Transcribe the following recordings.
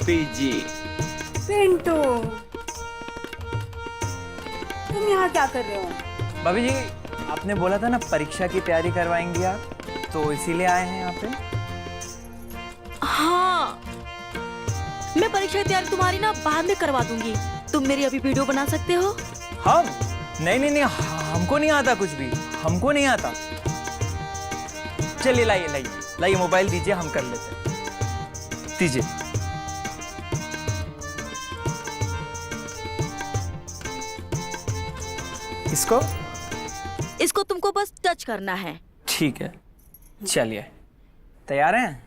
भाभी जी। पिंटू, तुम यहाँ क्या कर रहे हो? भाभी जी, आपने बोला था ना परीक्षा की तैयारी करवाएंगी आप, तो इसीलिए आए हैं यहाँ पे। हाँ, मैं परीक्षा की तैयारी तुम्हारी ना बाद में करवा दूंगी। तुम मेरी अभी वीडियो बना सकते हो? हम? नहीं नहीं नहीं, हमको नहीं आता कुछ भी, हमको नहीं आता। चलिए लाइए लाइए लाइए, मोबाइल दीजिए, हम कर लेते हैं। दीजिए। इसको? इसको तुमको बस टच करना है। ठीक है, चलिए। तैयार हैं?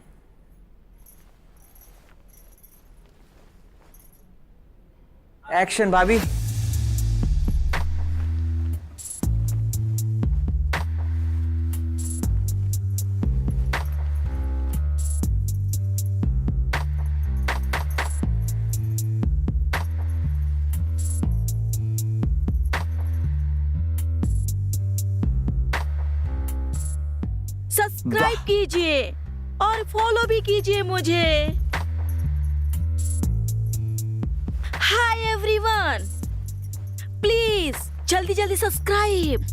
एक्शन भाभी। सब्सक्राइब कीजिए और फॉलो भी कीजिए मुझे। हाय एवरीवन, प्लीज जल्दी जल्दी सब्सक्राइब।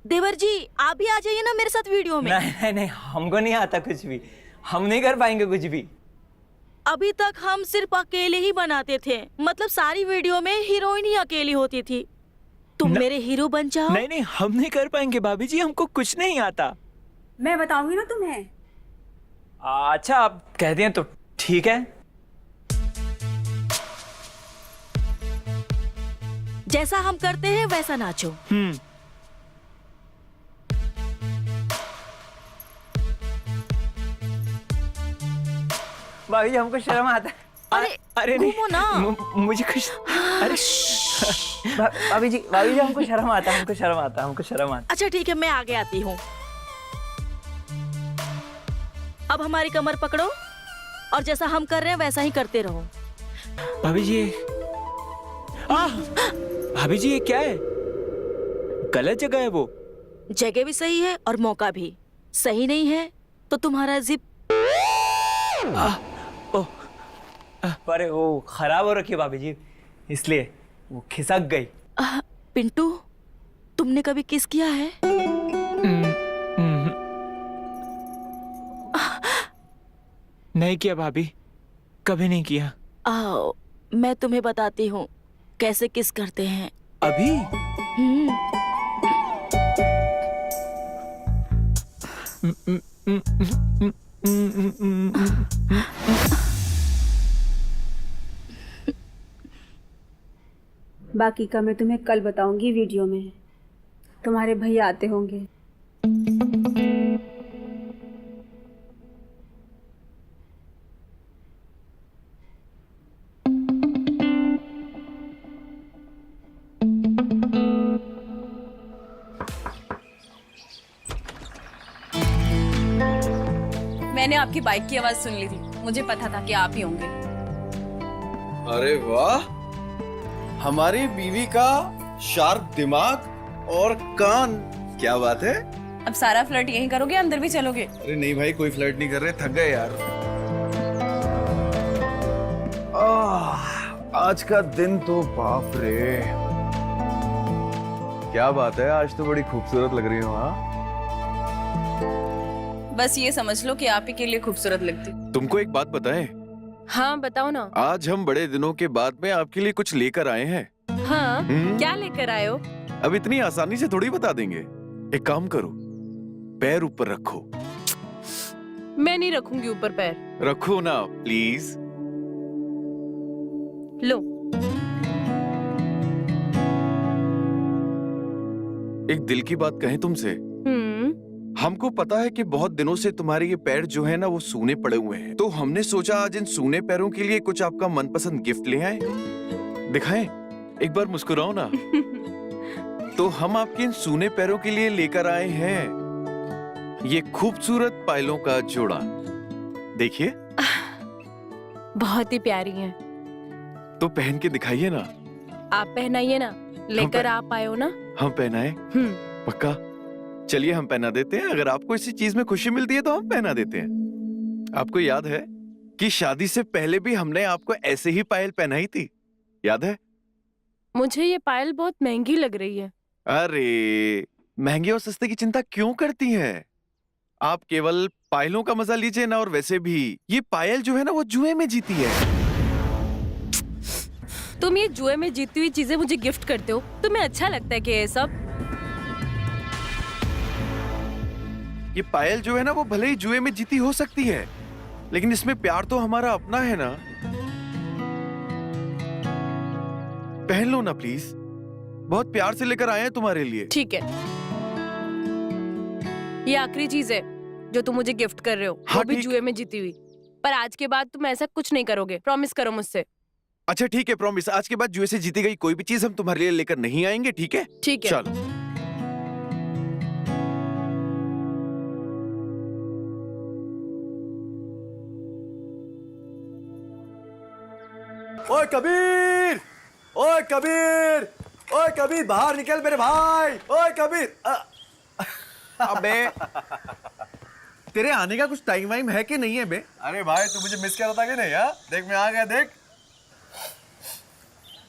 देवर जी, आप भी आ जाइए ना मेरे साथ वीडियो में। नहीं नहीं नहीं, हमको नहीं आता कुछ भी, हम नहीं कर पाएंगे कुछ भी। अभी तक हम सिर्फ अकेले ही बनाते थे, मतलब सारी वीडियो में हीरोइन ही अकेली होती थी। तुम मेरे हीरो बन जाओ। नहीं नहीं, हम नहीं कर पाएंगे भाभी जी, हमको कुछ नहीं आता। मैं बताऊंगी ना तुम्हें। अच्छा, आप कह दें तो ठीक है। जैसा हम करते हैं वैसा नाचो। भाभी जी, हमको शर्म आता है। अरे घूमो ना। मुझे कुछ, अरे भाभी जी हमको शर्म आता है, हमको शर्म आता है, हमको शर्म आता है। अच्छा ठीक है, मैं आगे आती हूँ। अब हमारी कमर पकड़ो और जैसा हम कर रहे हैं वैसा ही करते रहो। भाभी जी, भाभी जी ये क्या है? गलत जगह है वो। जगह भी सही है और मौका भी सही नहीं है, तो तुम्हारा जिप अरे वो खराब हो रखी है भाभी जी, इसलिए वो खिसक गई। पिंटू, तुमने कभी किस किया है? नहीं किया भाभी, कभी नहीं किया। आओ, मैं तुम्हें बताती हूँ कैसे किस करते हैं। अभी? बाकी का मैं तुम्हें कल बताऊंगी वीडियो में। तुम्हारे भैया आते होंगे। मैंने आपकी बाइक की आवाज सुन ली थी, मुझे पता था कि आप ही होंगे। अरे वाह, हमारी बीवी का शार्प दिमाग और कान, क्या बात है। अब सारा फ्लर्ट यहीं करोगे, अंदर भी चलोगे? अरे नहीं भाई, कोई फ्लर्ट नहीं कर रहे, थक गए यार। आज का दिन तो बाप रे, क्या बात है, आज तो बड़ी खूबसूरत लग रही हो। हाँ, बस ये समझ लो कि आप ही के लिए खूबसूरत लगती। तुमको एक बात बताएं? हाँ बताओ ना। आज हम बड़े दिनों के बाद में आपके लिए कुछ लेकर आए हैं। हाँ, क्या लेकर आए हो? अब इतनी आसानी से थोड़ी बता देंगे। एक काम करो, पैर ऊपर रखो। मैं नहीं रखूंगी ऊपर पैर। रखो ना प्लीज। लो। एक दिल की बात कहें तुमसे? हमको पता है कि बहुत दिनों से तुम्हारे ये पैर जो है ना वो सूने पड़े हुए हैं, तो हमने सोचा आज इन सूने पैरों के लिए कुछ आपका मनपसंद गिफ्ट ले आए। दिखाएं, एक बार मुस्कुराओ ना। तो हम आपके इन सूने पैरों के लिए लेकर आए हैं ये खूबसूरत पायलों का जोड़ा। देखिए, बहुत ही प्यारी हैं। तो पहन के दिखाइए ना। आप पहनाइए ना। लेकर आप आए हो ना। हम पहनाए? पक्का? चलिए हम पहना देते हैं। अगर आपको इसी चीज में खुशी मिलती है तो हम पहना देते हैं। आपको याद है कि शादी से पहले भी हमने आपको ऐसे ही पायल पहनाई थी, याद है? मुझे ये पायल बहुत महंगी लग रही है। अरे महंगे और सस्ते की चिंता क्यों करती हैं? आप केवल पायलों का मजा लीजिए ना। और वैसे भी ये पायल जो है ना वो जुए में जीती है। तुम ये जुए में जीती हुई चीजें मुझे गिफ्ट करते हो, तुम्हें अच्छा लगता है कि ये सब? ये पायल जो है ना वो भले ही जुए में जीती हो सकती है, लेकिन इसमें प्यार तो हमारा अपना है ना। पहन लो ना प्लीज, बहुत प्यार से लेकर आए हैं तुम्हारे लिए। ठीक है, ये आखिरी चीज है जो तुम मुझे गिफ्ट कर रहे हो, हाँ, वो भी ठीक। जुए में जीती हुई। पर आज के बाद तुम ऐसा कुछ नहीं करोगे, प्रॉमिस करो मुझसे। अच्छा ठीक है, प्रॉमिस। आज के बाद जुए से जीती गई कोई भी चीज हम तुम्हारे लिए लेकर नहीं आएंगे, ठीक है? ठीक है। चलो। ओए कबीर, ओए कबीर, ओए कबीर, बाहर निकल मेरे भाई। ओए कबीर। अबे तेरे आने का कुछ टाइम वाइम है कि नहीं है बे? अरे भाई तू मुझे मिस कर रहा था कि नहीं? हाँ देख मैं आ गया, देख।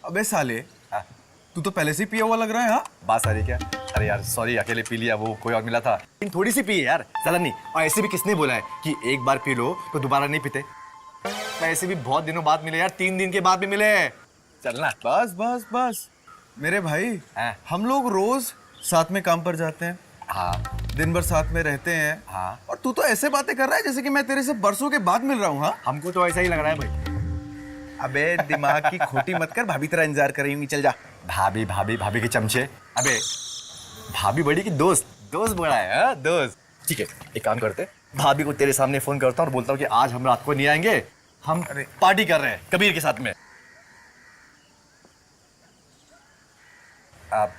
अबे साले, तू तो पहले से ही पिया हुआ लग रहा है। हाँ बात सारी क्या? अरे यार सॉरी, अकेले पी लिया, वो कोई और मिला था। लेकिन थोड़ी सी पी है यार, ज्यादा नहीं। और ऐसे भी किसने बोला है कि एक बार पी लो तो दोबारा नहीं पीते? ऐसे भी बहुत दिनों बाद मिले यार, 3 दिन के बाद भी मिले। चलना। बस बस बस मेरे भाई, हम लोग रोज साथ में काम पर जाते हैं। हाँ दिन भर साथ में रहते हैं। हाँ। और तू तो ऐसे बातें कर रहा है जैसे कि मैं तेरे से बरसों के बाद मिल रहा हूँ। हाँ हमको तो ऐसा ही लग रहा है भाई। अबे दिमाग की खोटी मत कर, भाभी तेरा इंतजार कर रही होंगी। चल जा। भाभी भाभी भाभी के चमचे। अबे भाभी बड़ी की दोस्त, दोस्त बड़ा है। हाँ दोस्त। ठीक है, एक काम करते हैं, भाभी को तेरे सामने फोन करता हूँ और बोलता हूँ कि आज हम रात को नहीं आएंगे, हम पार्टी कर रहे हैं कबीर के साथ में। आप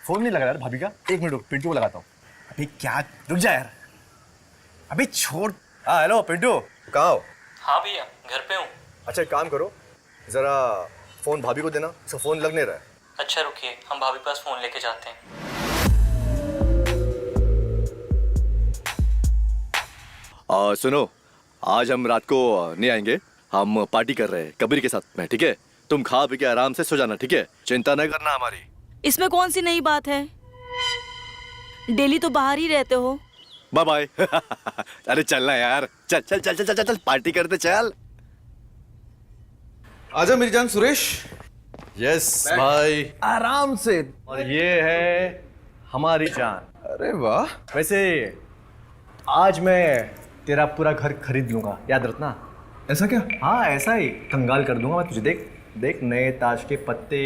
फोन नहीं लगा यार भाभी का? 1 मिनट रुक, पिंटू को लगाता हूँ। अभी क्या, रुक जा यार। अभी छोड़। हाँ हेलो पिंटू, कहाँ हो? हाँ भैया घर पे हूँ। अच्छा एक काम करो, जरा फोन भाभी को देना, उसका फोन लग नहीं रहा है। अच्छा रुकिए, हम भाभी के पास फोन लेके जाते हैं। सुनो, आज हम रात को नहीं आएंगे, हम पार्टी कर रहे हैं कबीर के साथ में, ठीक है? तुम खा पी के आराम से सो जाना, ठीक है? चिंता नहीं करना हमारी। इसमें कौन सी नई बात है? डेली तो बाहर ही रहते हो। Bye bye. अरे चलना यार, चल चल चल चल चल चल पार्टी करते चल। आजा मेरी जान सुरेश। यस भाई। आराम से। और ये है हमारी जान। अरे वाह। वैसे आज मैं तेरा पूरा घर खरीद लूंगा, याद रखना। ऐसा क्या? हाँ ऐसा ही, कंगाल कर दूंगा मैं तुझे। देख देख, नए ताश के पत्ते।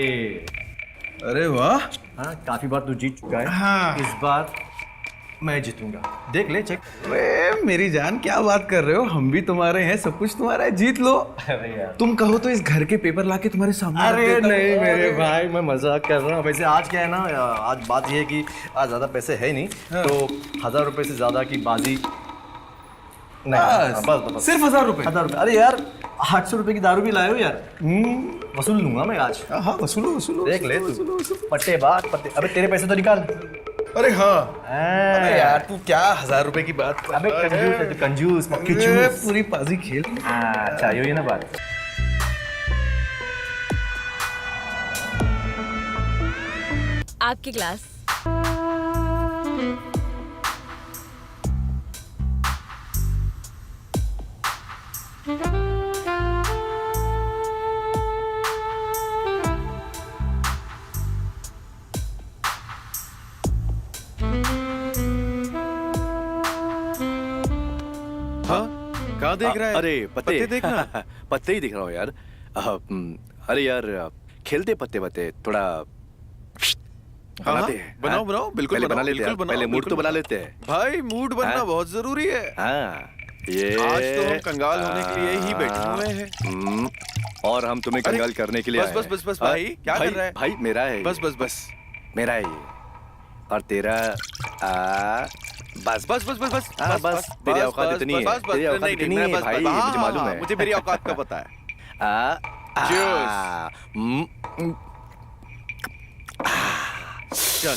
अरे वाह। हाँ काफी बार तू जीत चुका है। हाँ। इस बार मैं जीतूंगा, देख ले, चेक। अरे मेरी जान क्या बात कर रहे हो, हम भी तुम्हारे हैं, सब कुछ तुम्हारा है, जीत लो। अरे यार तुम कहो तो इस घर के पेपर लाके तुम्हारे सामने अरे रख देता हूं। नहीं मेरे भाई, मैं मजाक कर रहा हूँ। वैसे आज क्या है ना, आज बात ये है कि आज ज्यादा पैसे है नहीं, तो 1000 रुपए से ज्यादा की बाजी नहीं। बस सिर्फ 1000 रुपए? 1000 रुपए? अरे यार 800 रुपए की दारू भी लाए हो यार। वसूल लूंगा मैं आज। हाँ वसूलो वसूलो। देख ले तू, पट्टे बात पट्टे। अबे तेरे पैसे तो निकाल। अरे हाँ। अरे यार तू क्या 1000 रुपए की बात कर अबे रहा है? कंजूस है तू, कंजूस मक्खी अरे, चूस। पूरी पाजी खेल। अच्छा ये ना बात। आपकी क्लास। हाँ कहाँ देख रहा है? अरे पत्ते देखना। पत्ते ही दिख रहा हूँ यार। अरे यार खेलते पत्ते पत्ते थोड़ा बनाते हैं। बनाओ बनाओ, बिल्कुल पहले बनाओ, बना लेते हैं, बिल्कुल बनाओ, पहले मूड तो बिल्कुल बना लेते हैं। भाई मूड बनना हाँ? बहुत जरूरी है। हाँ ये आज तो हम कंगाल होने के लिए ही बैठे हुए हैं। और हम तुम्हें अरे, कंगाल करने के लिए बस आए बस हैं। बस बस हाँ? भाई, क्या कर रहा है? भाई मेरा है बस ये। बस बस मेरा है ये। और तेरा बस बस बस बस बस हाँ, बस तेरी औकात इतनी है, तेरी औकात इतनी है भाई, मुझे मालूम है। मुझे मेरी औकात का पता है। चल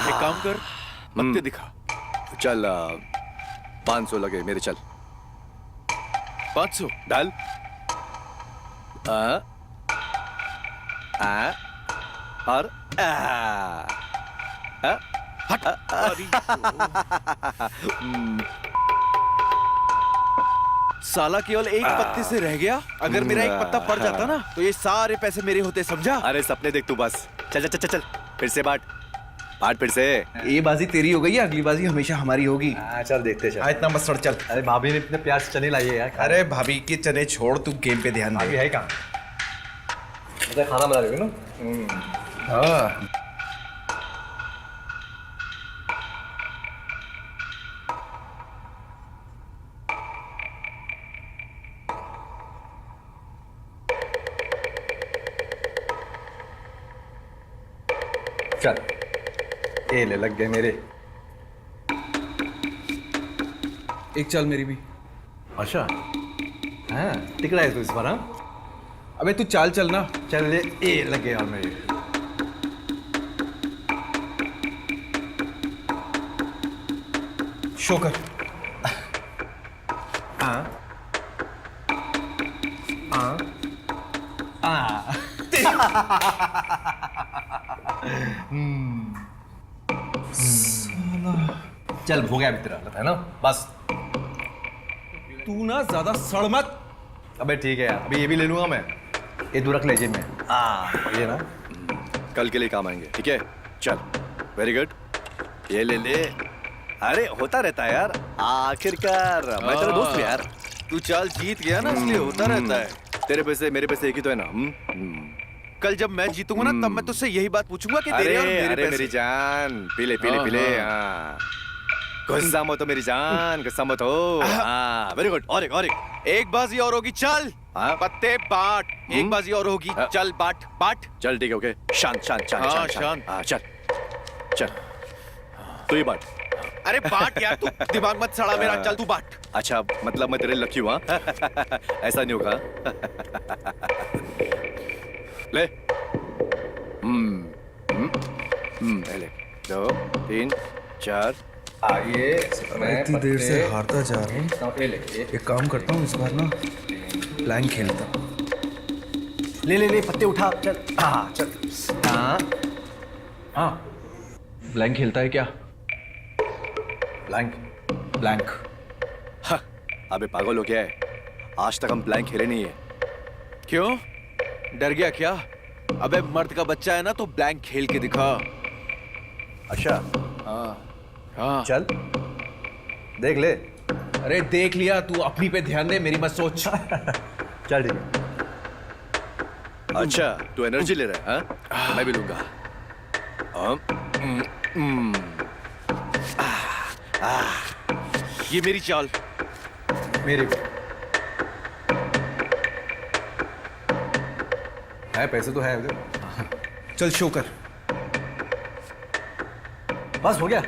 एक काम कर, पत्ते दिखा। चल 500 लगे मेरे, चल 500 डाल। और हट। साला केवल एक पत्ते से रह गया। अगर मेरा एक पत्ता पड़ जाता ना तो ये सारे पैसे मेरे होते, समझा? अरे सपने देख तू बस। चल चल चल चल, फिर से बांट फिर से। ये बाजी तेरी हो गई है, अगली बाजी हमेशा हमारी होगी। चल देखते चल। इतना मत सड़, चल। अरे भाभी ने इतने प्यार से चने लाई है यार। अरे भाभी के चने छोड़, तू गेम पे ध्यान दे। है कहाँ? अच्छा खाना बना रही हो ना? हाँ। चल ये ले, लग गए मेरे। एक चल मेरी भी। अच्छा हाँ टिक रहा है तू इस बार? हाँ अबे तू चाल चल ना। चल ले, ये लग गए और मेरे। शो कर। हाँ हाँ हाँ। चल हो गया अभी तेरा, है ना? बस तू ना ज्यादा सड़ मत। अबे ठीक है यार, अभी ये भी ले लूंगा मैं। ये तू रख ले जेब में। ये ना कल के लिए काम आएंगे, ठीक है? चल वेरी गुड, ये ले ले। अरे होता रहता है यार, आखिरकार मैं तेरा दोस्त हूँ यार। तू चाल जीत गया ना, इसलिए होता रहता है। तेरे पैसे मेरे पैसे एक ही तो है ना? कल जब मैं जीतूंगा ना तब मैं तुझसे यही बात पूछूंगा कि अरे तेरे और मेरे अरे पैसे। मेरी जान, पीले पीले पीले। हाँ गुस्सा मत हो मेरी जान, गुस्सा मत हो। हाँ वेरी गुड, और एक बाजी और होगी, चल। हाँ? पत्ते बांट। एक बाजी और होगी, चल बांट बांट। चल ठीक है, ओके। शांत शांत शांत हाँ, शांत शांत। हाँ चल चल, तू ही बांट। अरे बांट यार, तू दिमाग मत सड़ा मेरा, चल तू बांट। अच्छा मतलब मैं तेरे लकी हुआ? ऐसा नहीं होगा। ले। ले 2 3 4। आइए इतनी देर से हारता जा रहा हूँ। एक काम करता हूँ, इस बार ना प्लान खेलता हूँ। ले ले ले पत्ते उठा, चल। हाँ चल। हाँ हाँ ब्लैंक खेलता है क्या? ब्लैंक? ब्लैंक। अबे पागल हो गया है? आज तक हम ब्लैंक खेले नहीं है। क्यों, डर गया क्या? अबे मर्द का बच्चा है ना, तो ब्लैंक खेल के दिखा। अच्छा हाँ चल देख ले। अरे देख लिया, तू अपनी पे ध्यान दे, मेरी मत सोच। चल ठीक है। अच्छा तू एनर्जी ले रहा है? हाँ मैं भी लूंगा। ये मेरी चाल। मेरी भी है, पैसे तो है उधर। चल शो कर। बस हो गया,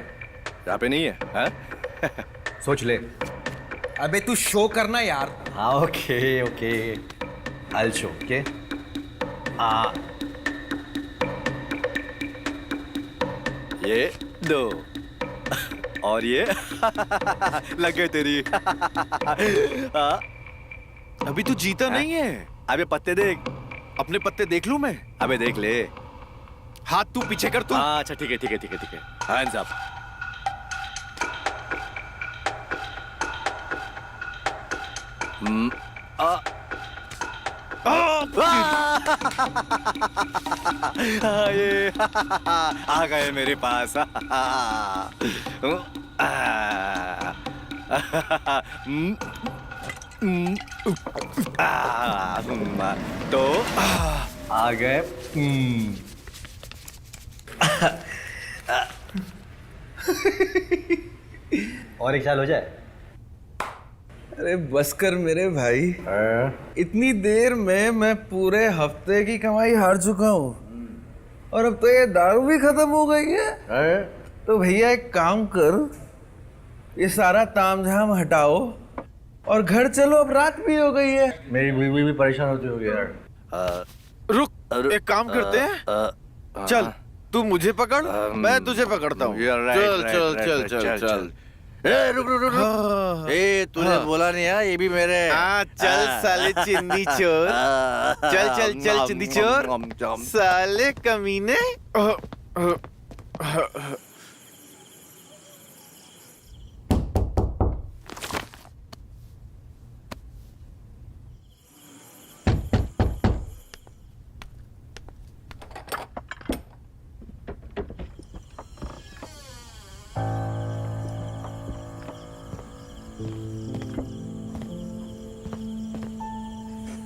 यहाँ पे नहीं है? हाँ? सोच ले। अबे तू शो करना यार। हाँ okay okay, I show. Okay ये 2 और ये लग गए तेरी। हाँ? अभी तू जीता नहीं है। अबे पत्ते देख। अपने पत्ते देख लूं मैं? अबे देख ले। हाथ तू पीछे कर तू। हाँ अच्छा ठीक है ठीक है ठीक है ठीक है। Hands up. ये आ गए मेरे पास। तो आ गए। और एक साल हो जाए। अरे बस कर मेरे भाई, इतनी देर में मैं पूरे हफ्ते की कमाई हार चुका हूँ और अब तो ये दारू भी खत्म हो गई है। तो भैया एक काम कर, ये सारा तामझाम हटाओ और घर चलो, अब रात भी हो गई है। मेरी बीवी भी परेशान होती होगी यार। रुक, एक काम करते हैं, चल तू मुझे पकड़, मैं तुझे पकड़ता हूँ। चल चल चल चल चल। ए रुक रुक रुक रुक। ए तूने बोला नहीं है ये भी मेरे। चल साले चिंदी चोर, चल चल चल चिंदी चोर, साले कमीने।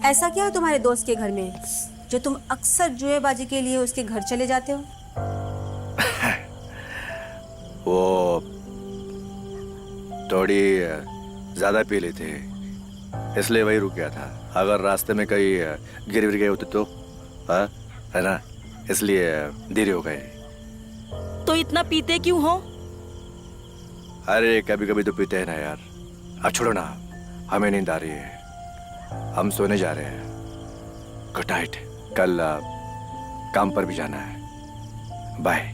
ऐसा क्या है तुम्हारे दोस्त के घर में जो तुम अक्सर जुएबाजी के लिए उसके घर चले जाते हो? वो थोड़ी ज्यादा पी ली थी इसलिए वही रुक गया था। अगर रास्ते में कहीं गिर गए होते तो है ना, इसलिए देरी हो गई। तो इतना पीते क्यों हो? अरे कभी कभी तो पीते हैं ना यार। अब छोड़ो ना, हमें नींद आ रही है, हम सोने जा रहे हैं। Good night. कल काम पर भी जाना है। बाय।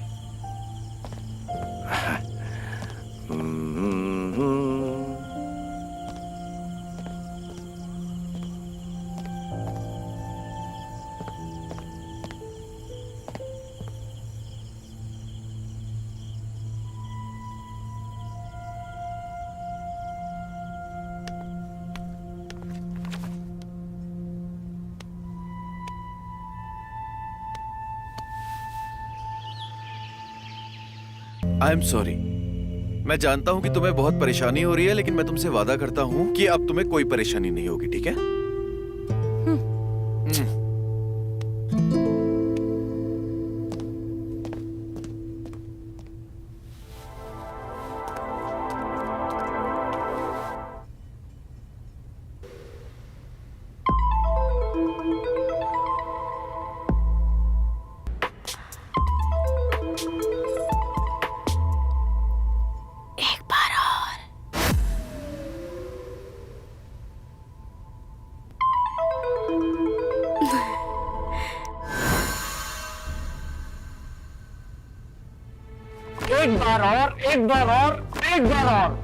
I am sorry. मैं जानता हूं कि तुम्हें बहुत परेशानी हो रही है, लेकिन मैं तुमसे वादा करता हूं कि अब तुम्हें कोई परेशानी नहीं होगी, ठीक है? एक बार और, एक बार और, एक बार और।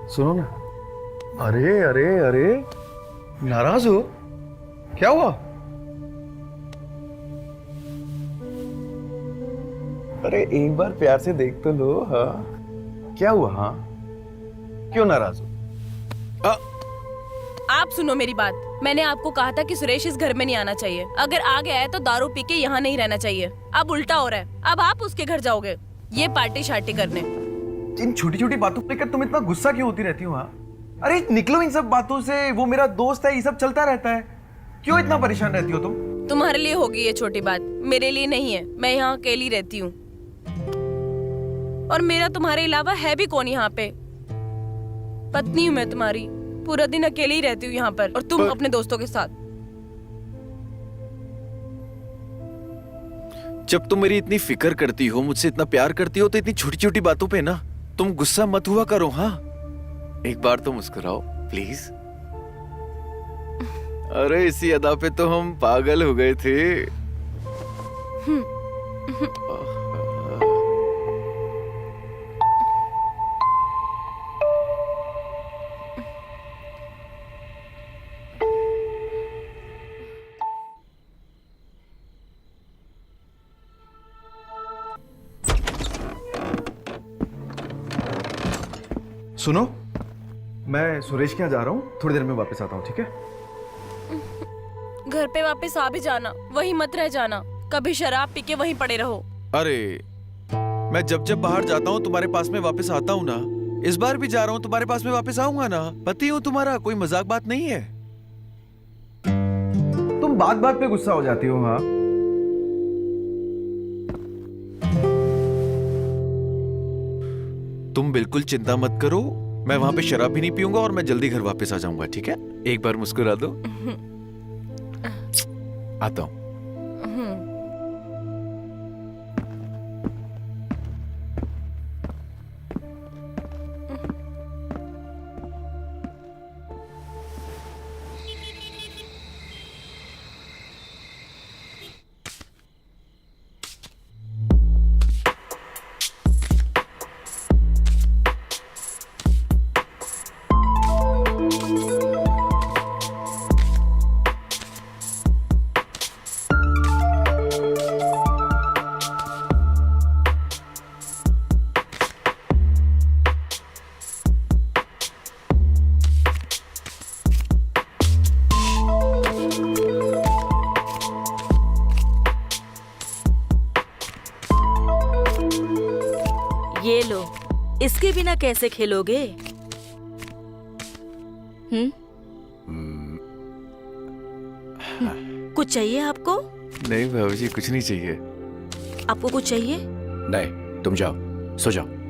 सुनो ना। अरे अरे अरे, नाराज हो? क्या हुआ? अरे एक बार प्यार से देख तो लो। हाँ क्या हुआ? हाँ क्यों नाराज हो? आप सुनो मेरी बात। मैंने आपको कहा था कि सुरेश इस घर में नहीं आना चाहिए। अगर आ गया है तो दारू पी के यहाँ नहीं रहना चाहिए। अब उल्टा हो रहा है, अब आप उसके घर जाओगे ये पार्टी शार्टी करने। इन छोटी छोटी बातों को लेकर तुम इतना गुस्सा क्यों होती रहती हो? हाँ अरे निकलो इन सब बातों से। वो मेरा दोस्त है, ये सब चलता रहता है। क्यों इतना परेशान रहती हो तुम? तुम्हारे लिए होगी ये छोटी बात, मेरे लिए नहीं है। मैं यहाँ अकेली रहती हूँ और मेरा तुम्हारे अलावा है भी कौन यहाँ पे? पत्नी हूँ मैं तुम्हारी, पूरा दिन अकेली ही रहती हूँ यहाँ पर, और तुम अपने दोस्तों के साथ। जब तुम मेरी इतनी फिक्र करती हो, मुझसे इतना प्यार करती हो, तो इतनी छोटी छोटी बातों पे ना तुम गुस्सा मत हुआ करो। हाँ एक बार तो मुस्कुराओ प्लीज। अरे इसी अदा पे तो हम पागल हो गए थे। सुनो, मैं सुरेश के यहाँ जा रहा हूँ, थोड़ी देर में वापस आता हूँ, ठीक है? घर पे वापस आ भी जाना, वहीं मत रह जाना। कभी शराब पी के वहीं पड़े रहो। अरे मैं जब जब बाहर जाता हूँ तुम्हारे पास में वापस आता हूँ ना। इस बार भी जा रहा हूँ, तुम्हारे पास में वापस आऊंगा ना। पति हूँ तुम्हारा, कोई मजाक बात नहीं है। तुम बात बात पे गुस्सा हो जाती हो। हाँ तुम बिल्कुल चिंता मत करो, मैं वहां पे शराब भी नहीं पीऊंगा और मैं जल्दी घर वापस आ जाऊंगा, ठीक है? एक बार मुस्कुरा दो। आता हूं। ये लो, इसके बिना कैसे खेलोगे? कुछ चाहिए आपको? नहीं भाभी जी, कुछ नहीं चाहिए। आपको कुछ चाहिए? नहीं, तुम जाओ, सो जाओ।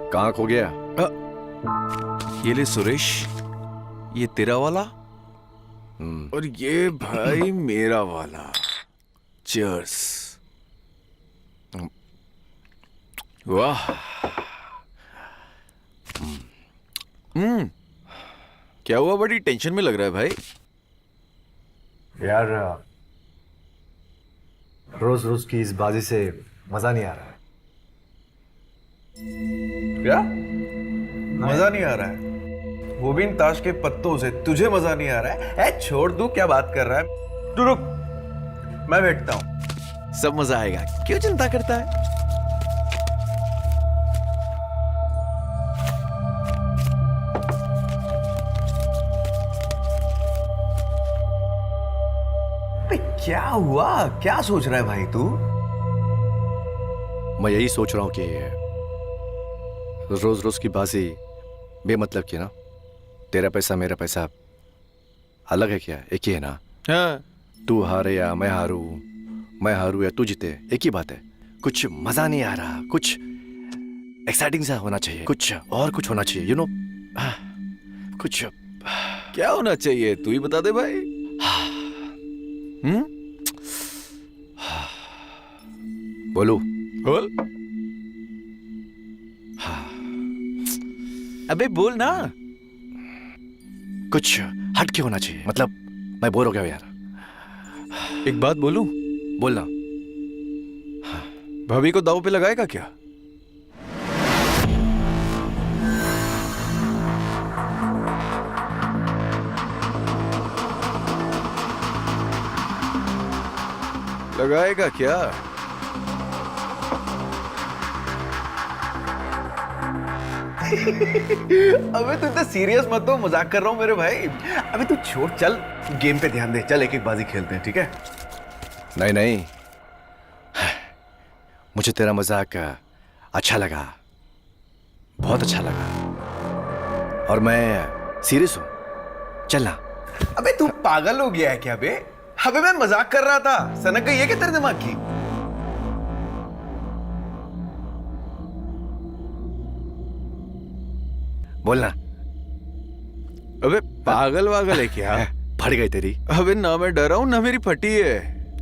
कहाँ खो गया? ये ले सुरेश, ये तेरा वाला और ये भाई मेरा वाला। चीयर्स। वाह। क्या हुआ, बड़ी टेंशन में लग रहा है भाई? यार रोज रोज की इस बाजी से मजा नहीं आ रहा है। क्या मजा नहीं आ रहा है? वो भी इन ताश के पत्तों से तुझे मजा नहीं आ रहा है? ए, छोड़ दू, क्या बात कर रहा है? तू रुक, मैं बैठता हूं। सब मजा आएगा, क्यों चिंता करता है? क्या हुआ? क्या सोच रहा है भाई तू? मैं यही सोच रहा हूँ कि रोज रोज की बाजी बेमतलब की ना। तेरा पैसा मेरा पैसा अलग है क्या? एक ही है ना? हाँ। तू हारे या मैं हारू या तू जीते, एक ही बात है। कुछ मजा नहीं आ रहा, कुछ एक्साइटिंग सा होना चाहिए, कुछ और कुछ होना चाहिए, यू नो। कुछ क्या होना चाहिए, तू ही बता दे भाई। बोलू? बोल। अबे बोल ना। कुछ हटके होना चाहिए, मतलब मैं बोर हो गया यार। एक बात बोलूं? बोलना। भाभी को दाव पे लगाएगा क्या? लगाएगा क्या? अबे तू इतना सीरियस मत हो, मजाक कर रहा हूँ मेरे भाई। अबे तू छोड़, चल गेम पे ध्यान दे, चल एक एक बाजी खेलते हैं, ठीक है? नहीं नहीं, मुझे तेरा मजाक अच्छा लगा, बहुत अच्छा लगा, और मैं सीरियस हूं। चलना। अबे तू पागल हो गया है क्या बे? अबे मैं मजाक कर रहा था, सनक गई है क्या तेरे दिमाग की? बोलना। अबे पागल वागल है क्या? फट गई तेरी। अबे ना मैं डरा हूं ना मेरी फटी है।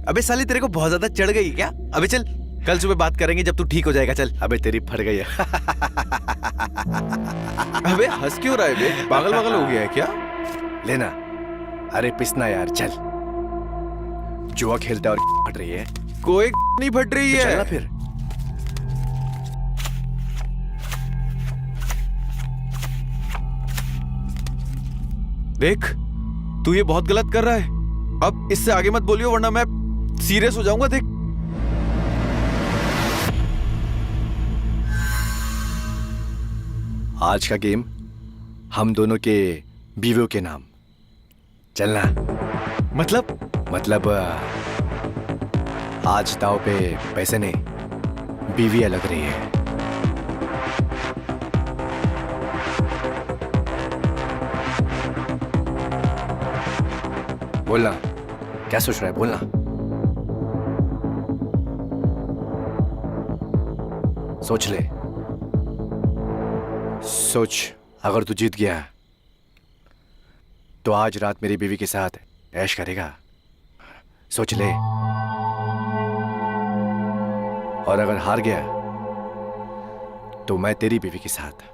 अबे साली तेरे को बहुत ज्यादा चढ़ गई क्या? अबे चल, कल सुबह बात करेंगे जब तू ठीक हो जाएगा, चल। अबे तेरी फट गई है। अबे हंस क्यों रहा है बे? पागल वागल हो गया है क्या? लेना। अरे पिसना यार, चल। जुआ खेलता है और फट रही है। कोई नहीं फट रही है। चलना फिर। देख, तू ये बहुत गलत कर रहा है। अब इससे आगे मत बोलियो वरना मैं सीरियस हो जाऊंगा। देख, आज का गेम हम दोनों के बीवियों के नाम। चलना। मतलब आज दाव पे पैसे नहीं, बीवियां लग रही है। बोलना, क्या सोच रहा है? बोलना। सोच ले, सोच। अगर तू जीत गया तो आज रात मेरी बीवी के साथ ऐश करेगा। सोच ले। और अगर हार गया तो मैं तेरी बीवी के साथ।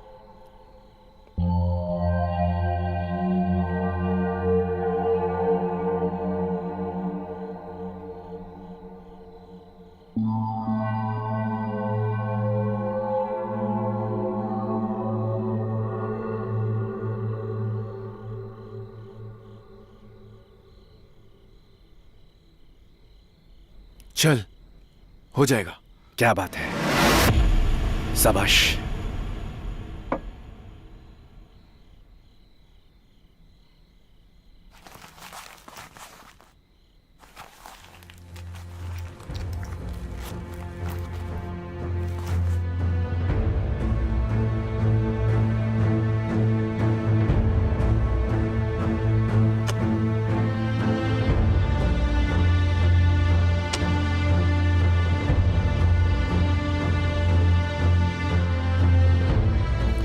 चल, हो जाएगा। क्या बात है, शाबाश।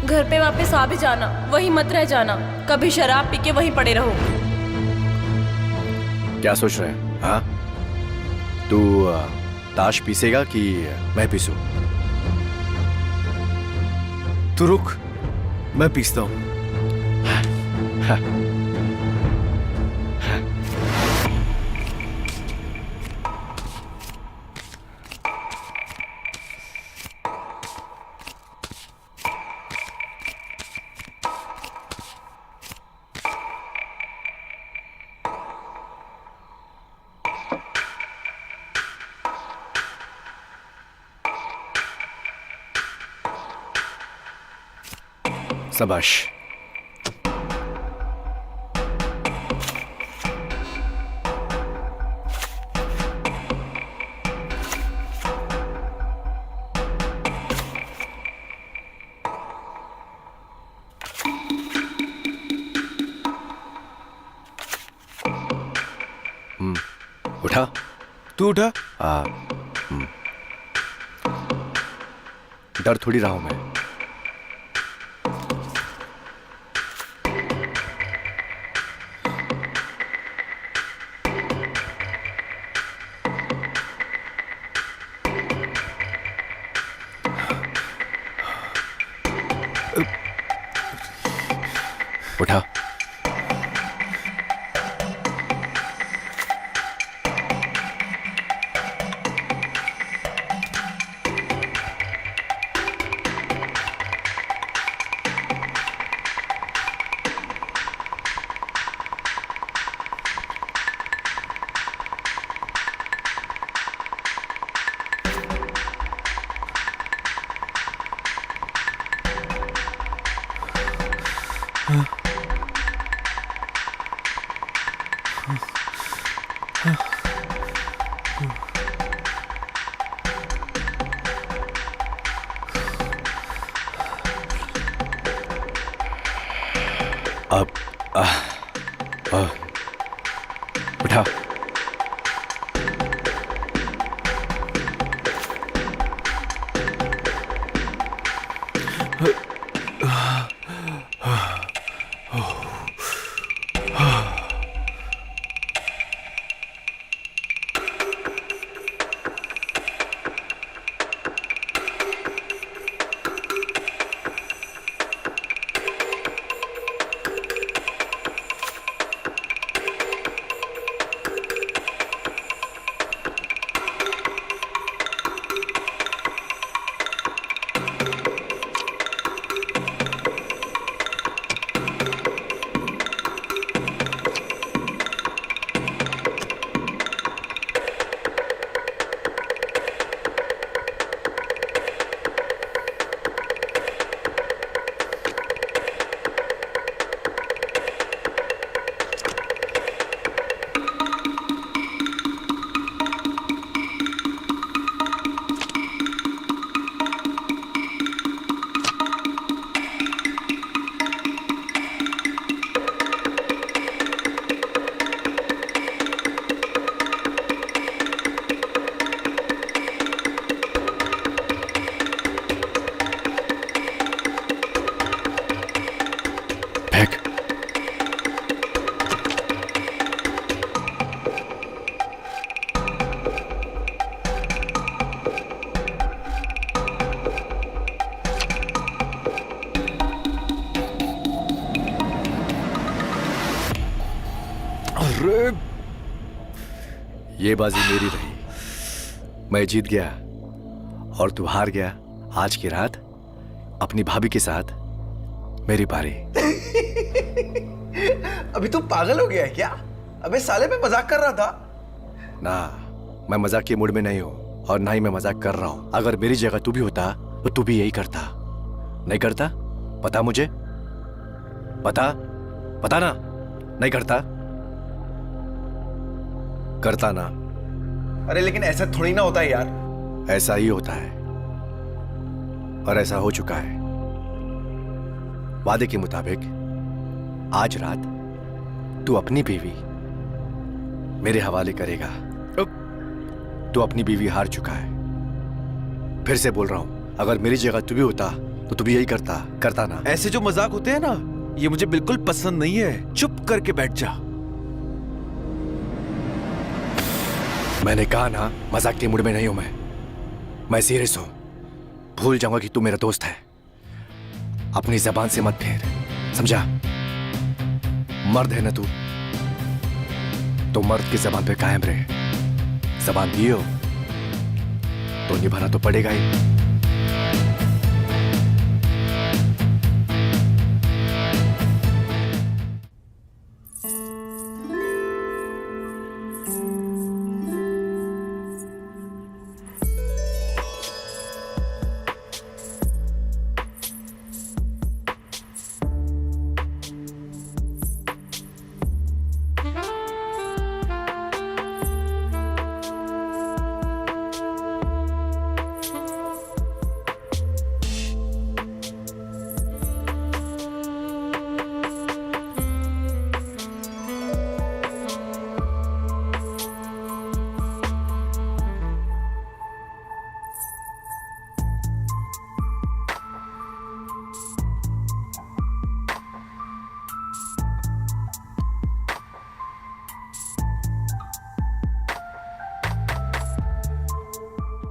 घर पे वापस आ भी जाना, वही मत रह जाना। कभी शराब पी के वहीं पड़े रहो। क्या सोच रहे हैं? हाँ, तू ताश पीसेगा कि मैं पीसूं? तू रुक, मैं पीसता हूं। शाबाश। उठा। तू उठा। डर थोड़ी रहा हूं मैं। उठा। अब उठा। ये बाजी मेरी रही, मैं जीत गया और तू हार गया। आज की रात अपनी भाभी के साथ मेरी बारी। अभी तू पागल हो गया है क्या? अबे साले, मैं मजाक कर रहा था। ना, मैं मजाक के मूड में नहीं हूं और ना ही मैं मजाक कर रहा हूं। अगर मेरी जगह तू भी होता तो तू भी यही करता। नहीं करता? पता मुझे, पता ना? नहीं करता? करता ना? अरे लेकिन ऐसा थोड़ी ना होता है यार। ऐसा ही होता है और ऐसा हो चुका है। वादे के मुताबिक आज रात तू अपनी बीवी मेरे हवाले करेगा। तू अपनी बीवी हार चुका है। फिर से बोल रहा हूं, अगर मेरी जगह तू भी होता तो तू भी यही करता ना? ऐसे जो मजाक होते हैं ना, ये मुझे बिल्कुल पसंद नहीं है। चुप करके बैठ जा। मैंने कहा ना, मजाक के मूड में नहीं हूं मैं सीरियस हूं। भूल जाऊंगा कि तू मेरा दोस्त है। अपनी जबान से मत फेर, समझा? मर्द है ना तू, तो मर्द की जबान पे कायम रहे। जबान दिए हो तो निभाना तो पड़ेगा ही।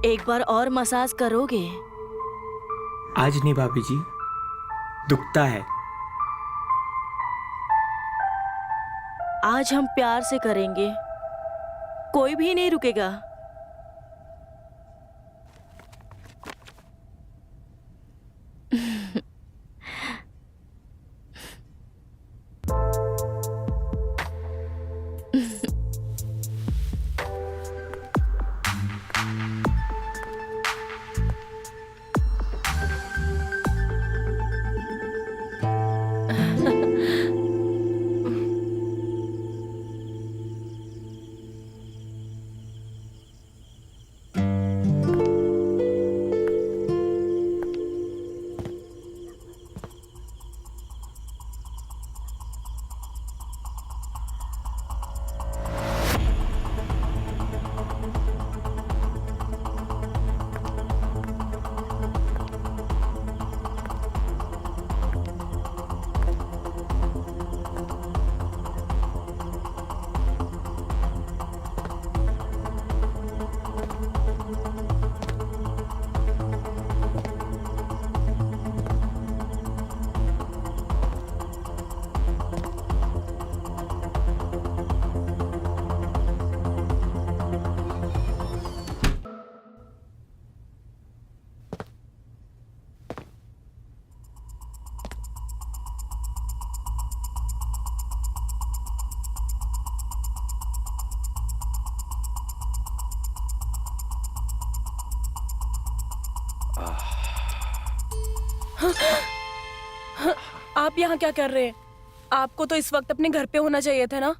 एक बार और मसाज करोगे? आज नहीं भाभी जी, दुखता है। आज हम प्यार से करेंगे, कोई भी नहीं रुकेगा। आप यहाँ क्या कर रहे हैं? आपको तो इस वक्त अपने घर पे होना चाहिए था ना।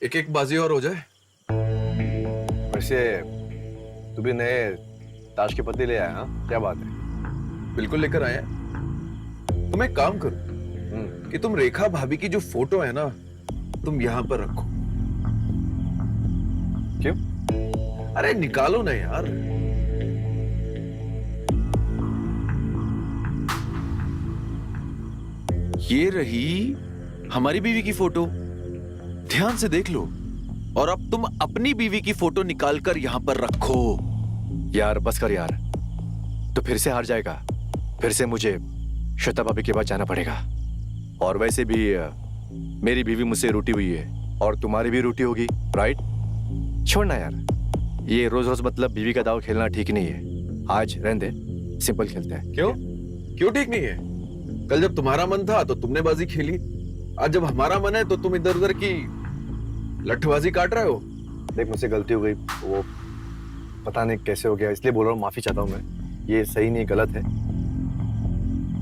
एक एक बाजी और हो जाए। वैसे तू भी नए ताश के पत्ते ले आया, हाँ? क्या बात है? बिल्कुल लेकर आए हैं। तुम एक काम करो कि तुम रेखा भाभी की जो फोटो है ना, तुम यहाँ पर रखो। क्यों? अरे निकालो ना यार। ये रही हमारी बीवी की फोटो, ध्यान से देख लो। और अब तुम अपनी बीवी की फोटो निकालकर यहाँ पर रखो। यार बस कर यार, तो फिर से हार जाएगा। फिर से मुझे श्वेता भाभी के पास जाना पड़ेगा। और वैसे भी मेरी बीवी मुझसे रूठी हुई है और तुम्हारी भी रूठी होगी, राइट? छोड़ना यार, ये रोज रोज मतलब बीवी का दाव खेलना ठीक नहीं है। आज रहने दे, सिंपल खेलते हैं। क्यों? क्यों ठीक नहीं है? कल जब तुम्हारा मन था तो तुमने बाजी खेली, आज जब हमारा मन है तो तुम इधर उधर की लठबाजी काट रहे हो। देख, मुझसे गलती हो गई, वो पता नहीं कैसे हो गया, इसलिए बोल रहा हूँ, माफी चाहता हूँ मैं। ये सही नहीं, गलत है।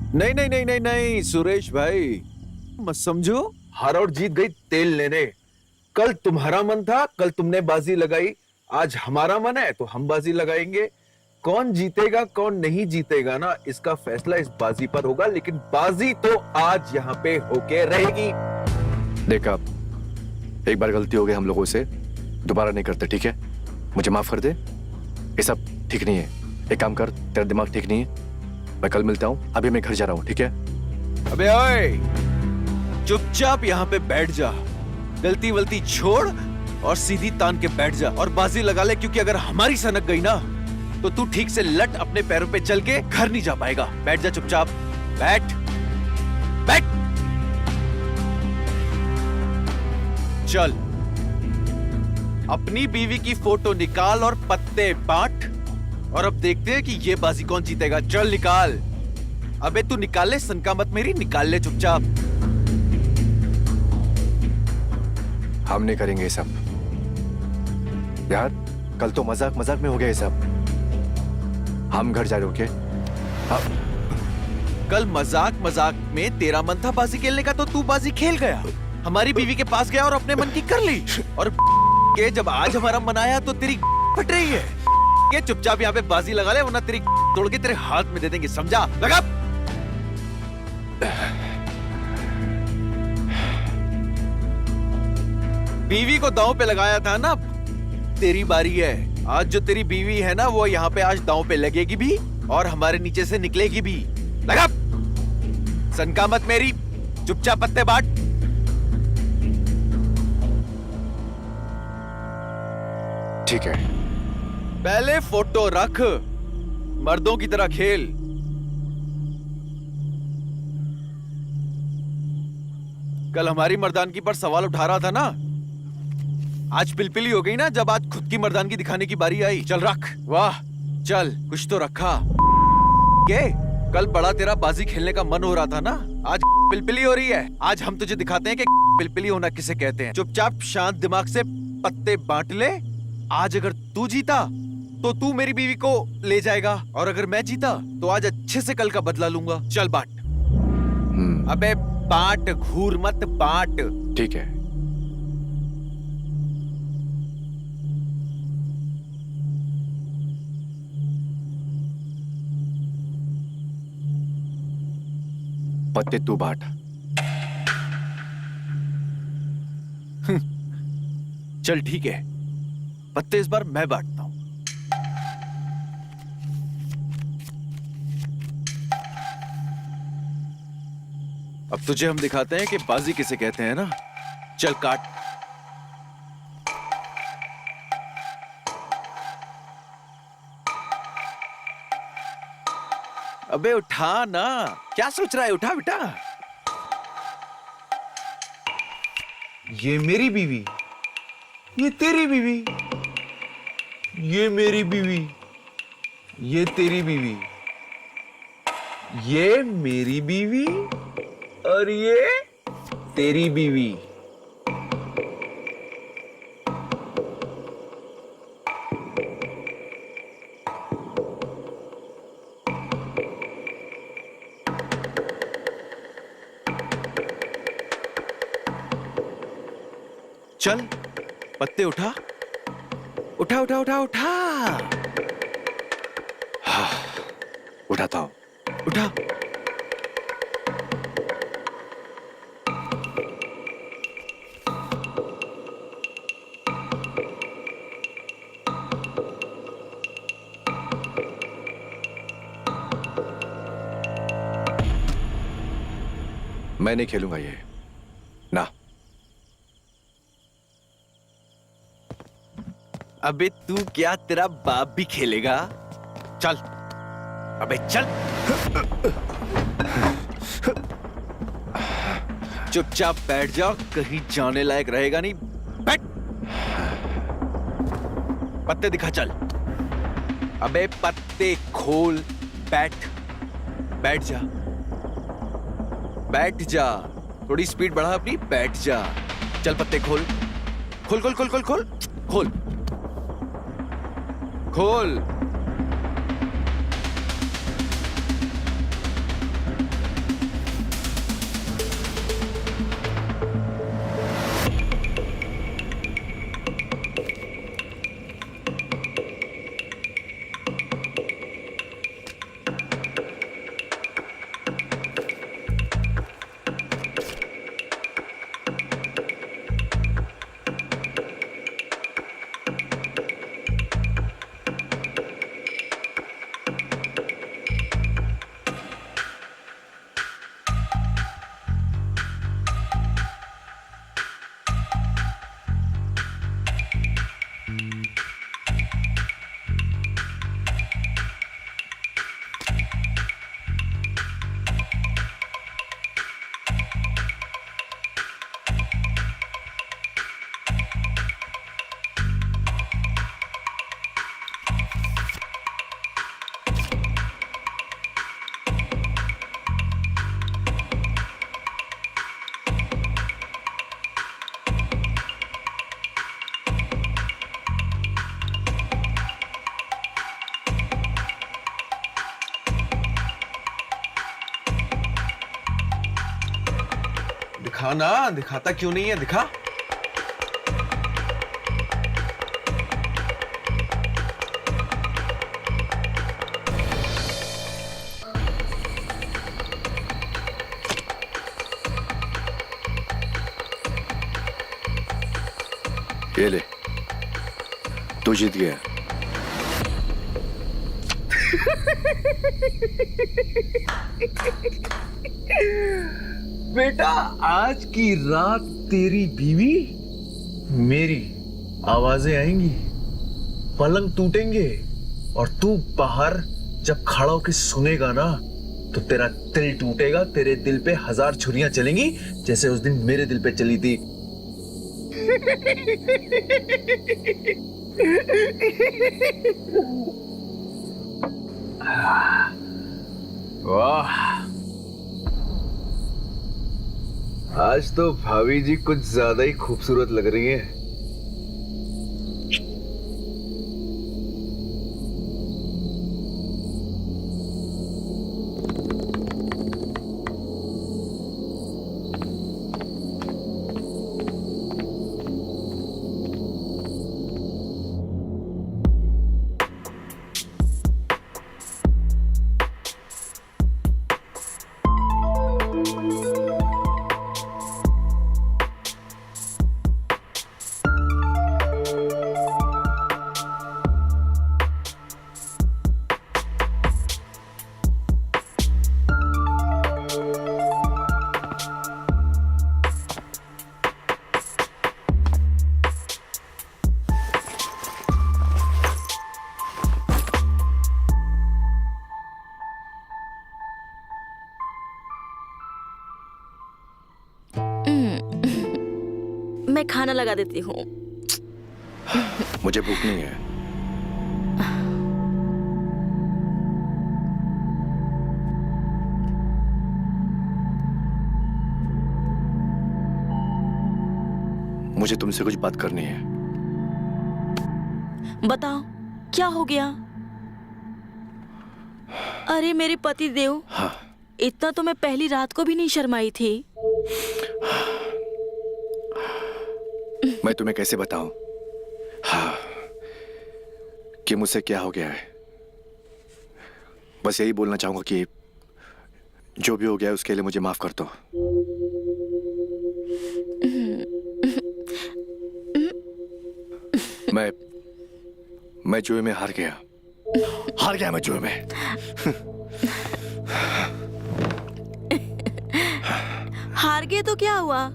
नहीं नहीं नहीं नहीं नहीं सुरेश भाई, मत समझो। हार और जीत गई तेल लेने। कल तुम्हारा मन था, कल तुमने बाजी लगाई, आज हमारा मन है तो हम बाजी लगाएंगे। कौन जीतेगा कौन नहीं जीतेगा ना, इसका फैसला इस बाजी पर होगा, लेकिन बाजी तो आज यहाँ पे होके रहेगी। देख, अब एक बार गलती हो गई हम लोगों से, दोबारा नहीं करते, ठीक है? मुझे माफ कर दे। ये सब ठीक नहीं है। एक काम कर, तेरा दिमाग ठीक नहीं है, मैं कल मिलता हूँ। अभी मैं घर जा रहा हूँ, ठीक है? अबे ओए, चुपचाप यहाँ पे बैठ जा, गलती वलती छोड़ और सीधी तान के बैठ जा और बाजी लगा ले, क्योंकि अगर हमारी सनक गई ना तो तू ठीक से लट अपने पैरों पे चल के घर नहीं जा पाएगा। बैठ जा चुपचाप, बैठ बैठ। चल, अपनी बीवी की फोटो निकाल और पत्ते बांट, और अब देखते हैं कि ये बाजी कौन जीतेगा। चल निकाल। अबे तू निकाल ले, सनका मत मेरी, निकाल ले चुपचाप। हम नहीं करेंगे ये सब यार, कल तो मजाक मजाक में हो गया ये सब। हम घर जा रहे, ओके? कल मजाक मजाक में तेरा मन था बाजी खेलने का तो तू बाजी खेल गया, हमारी बीवी के पास गया और अपने मन की कर ली। और के जब आज हमारा मन आया तो तेरी फट रही है। ये चुपचाप यहाँ पे बाजी लगा ले, वरना तेरी तोड़ के तेरे हाथ में दे देंगे, समझा? लगा। बीवी को दांव पे लगाया था ना, तेरी बारी है। आज जो तेरी बीवी है ना, वो यहाँ पे आज दांव पे लगेगी भी और हमारे नीचे से निकलेगी भी। लगा। सनका मत मेरी, चुपचाप पत्ते बांट। ठीक है। पहले फोटो रख, मर्दों की तरह खेल। कल हमारी मर्दानगी पर सवाल उठा रहा था ना, आज पिलपिली हो गई ना जब आज खुद की मर्दानगी दिखाने की बारी आई। चल रख। वाह, चल कुछ तो रखा। के कल बड़ा तेरा बाजी खेलने का मन हो रहा था ना, आज पिलपिली हो रही है। आज हम तुझे दिखाते हैं कि पिलपिली होना किसे कहते हैं। चुपचाप शांत दिमाग से पत्ते बांट ले। आज अगर तू जीता तो तू मेरी बीवी को ले जाएगा, और अगर मैं जीता तो आज अच्छे से कल का बदला लूंगा। चल बांट। अबे बांट, घूर मत, बांट। ठीक है। पत्ते तू बांट। चल ठीक है, पत्ते इस बार मैं बांटता हूं। अब तुझे हम दिखाते हैं कि बाजी किसे कहते हैं ना। चल काट। अबे उठा ना, क्या सोच रहा है? उठा बेटा। ये मेरी बीवी, ये तेरी बीवी, ये मेरी बीवी, ये तेरी बीवी, ये मेरी बीवी और ये तेरी बीवी। चल पत्ते उठा उठा उठा उठा उठा। उठाता हूँ। उठा। मैं नहीं खेलूंगा ये ना। अबे तू क्या, तेरा बाप भी खेलेगा? चल अबे चल। चुपचाप बैठ जा, कहीं जाने लायक रहेगा नहीं। बैठ। पत्ते दिखा चल। अबे पत्ते खोल। बैठ बैठ जा बैठ जा। थोड़ी स्पीड बढ़ा अपनी। बैठ जा। चल पत्ते खोल खोल खोल खोल खोल खोल खोल खोल। दिखा ना, दिखाता क्यों नहीं है? दिखा। ये ले, तू जीत गया। बेटा आज की रात तेरी बीवी मेरी आवाजें आएंगी, पलंग टूटेंगे और तू बाहर जब खड़ा होके सुनेगा ना तो तेरा दिल टूटेगा। तेरे दिल पे 1000 छुरियां चलेंगी जैसे उस दिन मेरे दिल पे चली थी। वाह, आज तो भाभी जी कुछ ज्यादा ही खूबसूरत लग रही हैं। मैं खाना लगा देती हूँ। मुझे भूख नहीं है। मुझे तुमसे कुछ बात करनी है। बताओ क्या हो गया? अरे मेरे पति देव, हाँ। इतना तो मैं पहली रात को भी नहीं शर्माई थी। मैं तुम्हें कैसे बताऊं हाँ कि मुझसे क्या हो गया है। बस यही बोलना चाहूंगा कि जो भी हो गया है उसके लिए मुझे माफ कर दो। मैं जुए में हार गया मैं जुए में। हार गए तो क्या हुआ,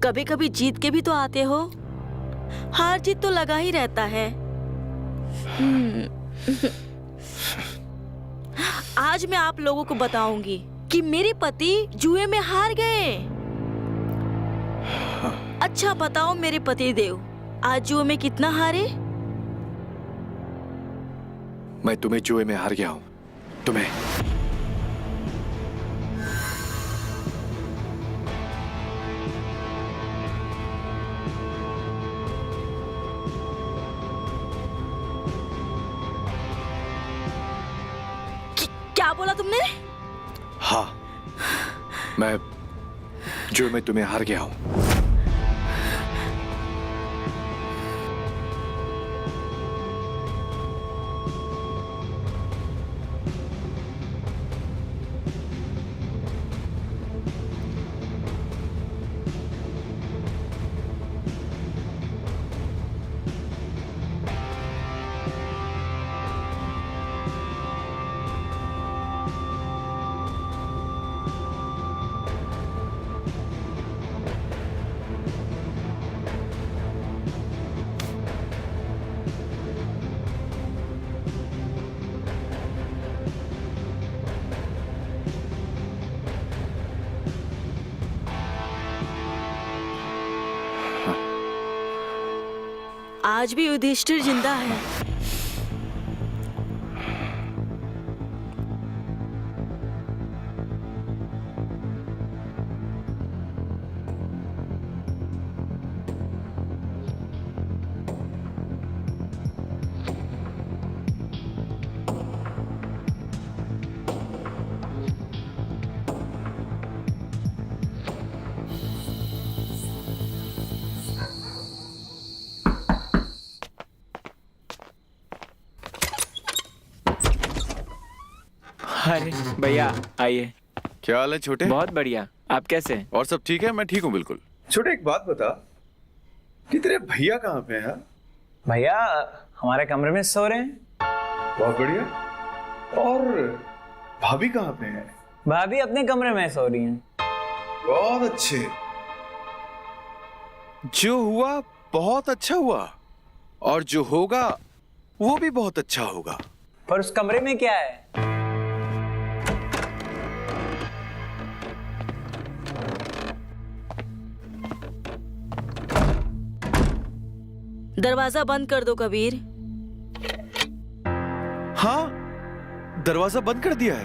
कभी कभी जीत के भी तो आते हो। हार जीत तो लगा ही रहता है। आज मैं आप लोगों को बताऊंगी कि मेरे पति जुए में हार गए। अच्छा बताओ मेरे पति देव, आज जुए में कितना हारे? मैं तुम्हें जुए में हार गया हूं। तुम्हें क्या बोला तुमने? हाँ मैं जुए में तुम्हें हार गया हूं। आज भी युधिष्ठिर जिंदा है। अरे भैया आइए। क्या हाल है छोटे? बहुत बढ़िया, आप कैसे हैं? और सब ठीक है? मैं ठीक हूँ बिल्कुल। छोटे एक बात बता कि तेरे भैया कहाँ पे हैं? भैया हमारे कमरे में सो रहे हैं। बहुत बढ़िया। और भाभी कहाँ पे हैं? भाभी अपने कमरे में सो रही हैं। बहुत अच्छे। जो हुआ बहुत अच्छा हुआ, और जो होगा वो भी बहुत अच्छा होगा। पर उस कमरे में क्या है? दरवाजा बंद कर दो कबीर। हाँ, दरवाजा बंद कर दिया है।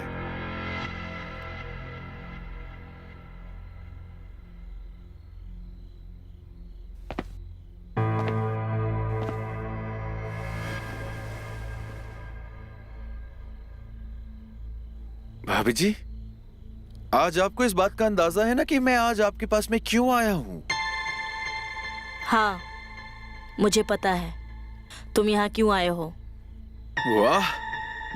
भाभी जी, आज आपको इस बात का अंदाजा है ना कि मैं आज आपके पास में क्यों आया हूं? हाँ, मुझे पता है तुम यहाँ क्यों आए हो। वाह,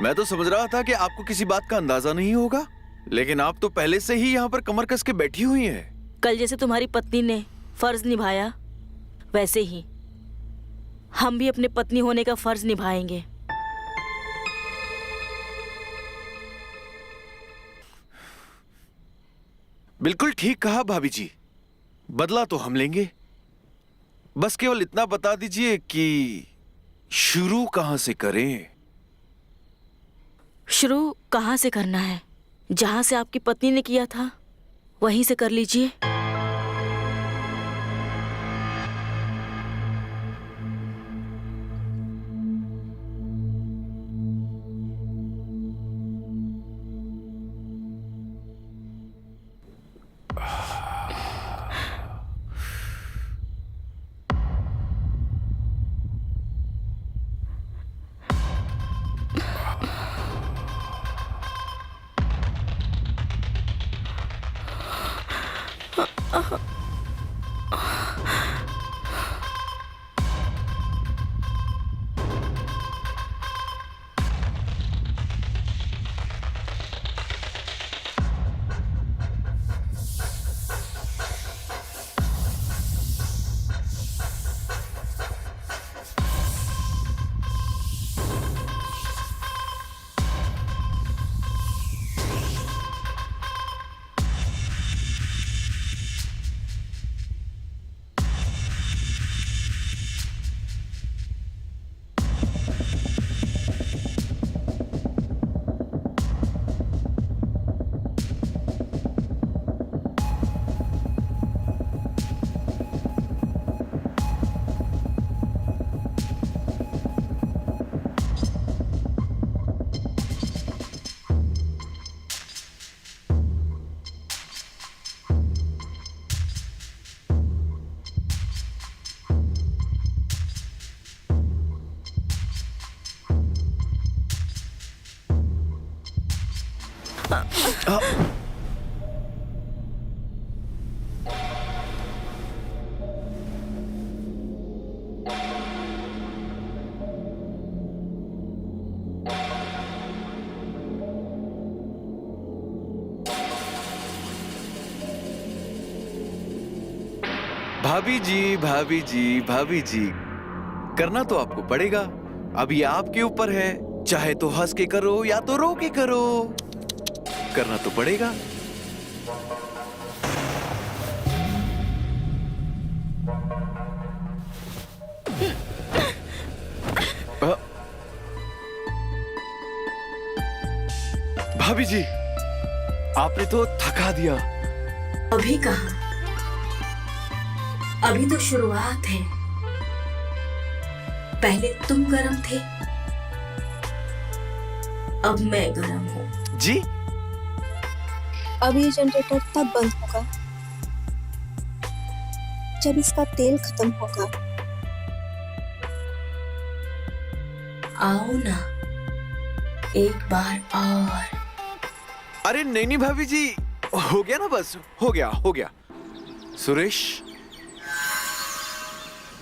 मैं तो समझ रहा था कि आपको किसी बात का अंदाजा नहीं होगा, लेकिन आप तो पहले से ही यहाँ पर कमर कस के बैठी हुई हैं। कल जैसे तुम्हारी पत्नी ने फर्ज निभाया, वैसे ही हम भी अपने पत्नी होने का फर्ज निभाएंगे। बिल्कुल ठीक कहा भाभी जी, बदला तो हम लेंगे। बस केवल इतना बता दीजिए कि शुरू कहां से करें? शुरू कहाँ से करना है? जहाँ से आपकी पत्नी ने किया था वहीं से कर लीजिए। भाभी जी, भाभी जी, भाभी जी, करना तो आपको पड़ेगा। अब ये आपके ऊपर है, चाहे तो हंस के करो या तो रो के करो, करना तो पड़ेगा। भाभी जी, आपने तो थका दिया। अभी कहा, अभी तो शुरुआत है। पहले तुम गरम थे, अब मैं गरम हूँ। जी? अब ये जनरेटर तब बंद होगा जब इसका तेल खत्म होगा। आओ ना, एक बार और। अरे नहीं नहीं भाभी जी, हो गया ना, बस हो गया हो गया। सुरेश,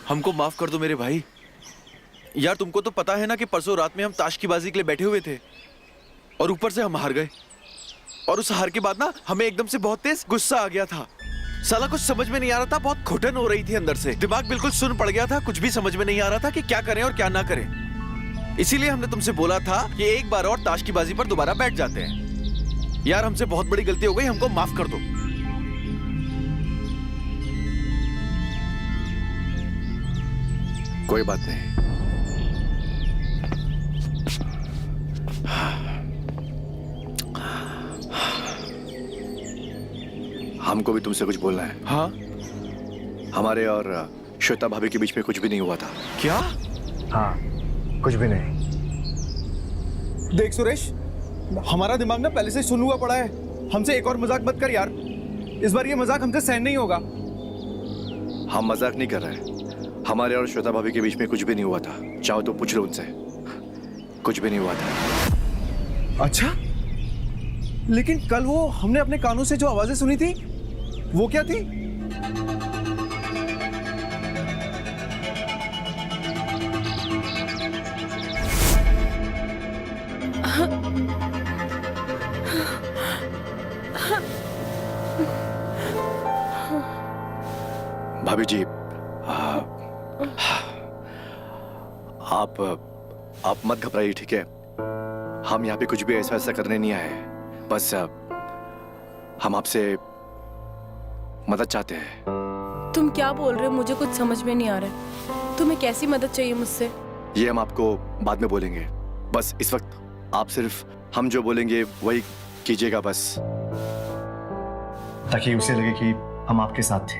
हमको माफ कर दो मेरे भाई। यार तुमको तो पता है ना कि परसों रात में हम ताश की बाजी के लिए बैठे हुए थे और ऊपर से हम हार गए। और उस हार के बाद ना हमें एकदम से बहुत तेज गुस्सा आ गया था। साला कुछ समझ में नहीं आ रहा था, बहुत घुटन हो रही थी अंदर से, दिमाग बिल्कुल सुन्न पड़ गया था, कुछ भी समझ में नहीं आ रहा था कि क्या करें और क्या ना करें। इसीलिए हमने तुमसे बोला था कि एक बार और ताश की बाजी पर दोबारा बैठ जाते हैं। यार हमसे बहुत बड़ी गलती हो गई, हमको माफ कर दो। कोई बात नहीं। हमको भी तुमसे कुछ बोलना है। हाँ? हमारे और श्वेता भाभी के बीच में कुछ भी नहीं हुआ था। क्या? हाँ, कुछ भी नहीं। देख सुरेश, हमारा दिमाग ना पहले से सुन हुआ पड़ा है। हमसे एक और मजाक मत कर यार, इस बार ये मजाक हमसे सहन नहीं होगा। हम मजाक नहीं कर रहे। हमारे और श्वेता भाभी के बीच में कुछ भी नहीं हुआ था। चाहो तो पूछ लो उनसे, कुछ भी नहीं हुआ था। अच्छा, लेकिन कल वो हमने अपने कानों से जो आवाजें सुनी थी वो क्या थी? भाभी जी, आप मत घबराइए, ठीक है? हम यहाँ पे कुछ भी ऐसा करने नहीं आए हैं। बस हम आपसे मदद चाहते हैं। तुम क्या बोल रहे हो? मुझे कुछ समझ में नहीं आ रहा है। तुम्हें कैसी मदद चाहिए मुझसे? ये हम आपको बाद में बोलेंगे। बस इस वक्त आप सिर्फ हम जो बोलेंगे वही कीजिएगा बस, ताकि उसे लगे कि हम आपके साथ थे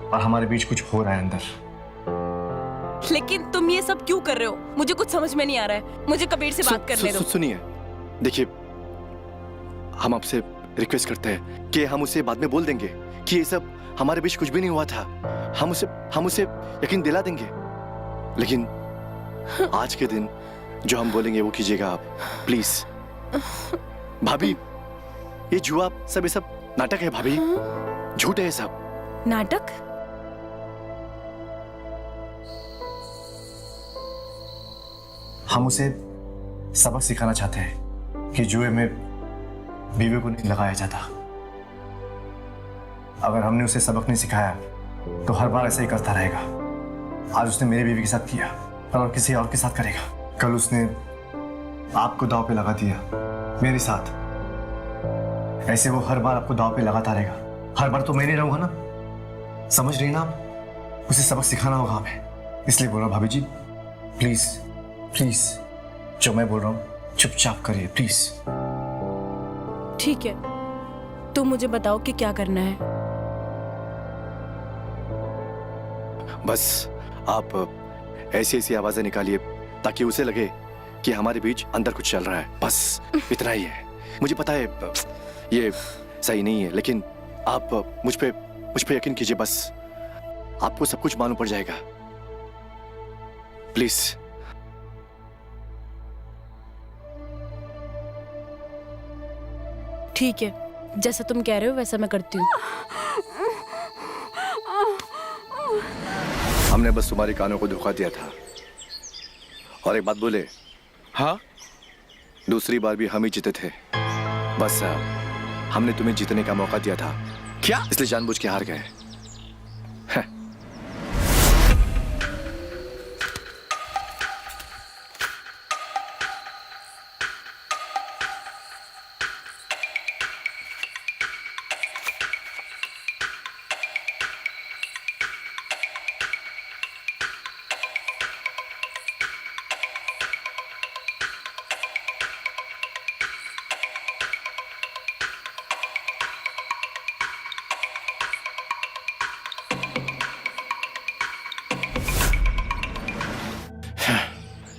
और हमारे बीच कुछ हो रहा है अंदर। लेकिन तुम ये सब क्यों कर रहे हो? मुझे कुछ समझ में नहीं आ रहा है। मुझे कबीर से बात करने दो। सुनिए, देखिए, हम आपसे रिक्वेस्ट करते हैं कि हम उसे बाद में बोल देंगे कि ये सब हमारे बीच कुछ भी नहीं हुआ था। हम उसे यकीन दिला देंगे। लेकिन आज के दिन जो हम बोलेंगे वो कीजिएगा आप, प्लीज। भाभी, ये जुआ सब ये सब नाटक है भाभी, झूठ है ये सब। नाटक? हम उसे सबक सिखाना चाहते हैं कि जुए में बीवी को नहीं लगाया जाता। अगर हमने उसे सबक नहीं सिखाया तो हर बार ऐसा ही करता रहेगा। आज उसने मेरी बीवी के साथ किया, कल और किसी और के साथ करेगा। कल उसने आपको दांव पे लगा दिया मेरे साथ, ऐसे वो हर बार आपको दांव पे लगाता रहेगा। हर बार तो मैं नहीं रहूंगा ना, समझ रही ना आप? उसे सबक सिखाना होगा हमें। इसलिए बोल रहा हूं भाभी जी, प्लीज प्लीज, जो मैं बोल रहा हूं चुपचाप करिए प्लीज। ठीक है, तुम मुझे बताओ कि क्या करना है। बस आप ऐसी ऐसी आवाजें निकालिए ताकि उसे लगे कि हमारे बीच अंदर कुछ चल रहा है। बस इतना ही है। मुझे पता है ये सही नहीं है, लेकिन आप मुझ पे यकीन कीजिए। बस आपको सब कुछ मालूम पड़ जाएगा। प्लीज। ठीक है, जैसा तुम कह रहे हो वैसा मैं करती हूँ। हमने बस तुम्हारे कानों को धोखा दिया था। और एक बात बोले, हाँ दूसरी बार भी हम ही जीते थे। बस हमने तुम्हें जीतने का मौका दिया था, क्या? इसलिए जानबूझ के हार गए।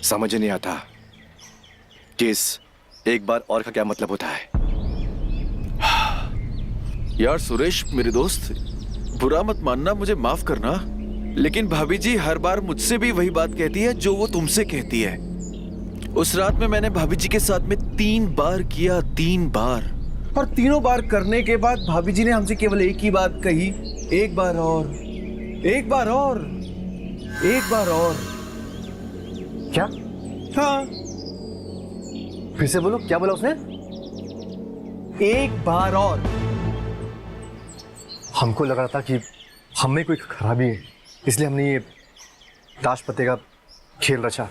समझ ही नहीं आता कि इस एक बार और का क्या मतलब होता है। यार सुरेश मेरे दोस्त, बुरा मत मानना, मुझे माफ करना, लेकिन भाभी जी हर बार मुझसे भी वही बात कहती है जो वो तुमसे कहती है। उस रात में मैंने भाभी जी के साथ में 3 बार किया, 3 बार। और तीनों बार करने के बाद भाभी जी ने हमसे केवल एक ही बात कही, एक बार और, एक बार और, एक बार और। क्या? हाँ, फिर से बोलो, क्या बोला उसने? एक बार और। हमको लग रहा था कि हम में कोई खराबी है, इसलिए हमने ये ताश पत्ते का खेल रचा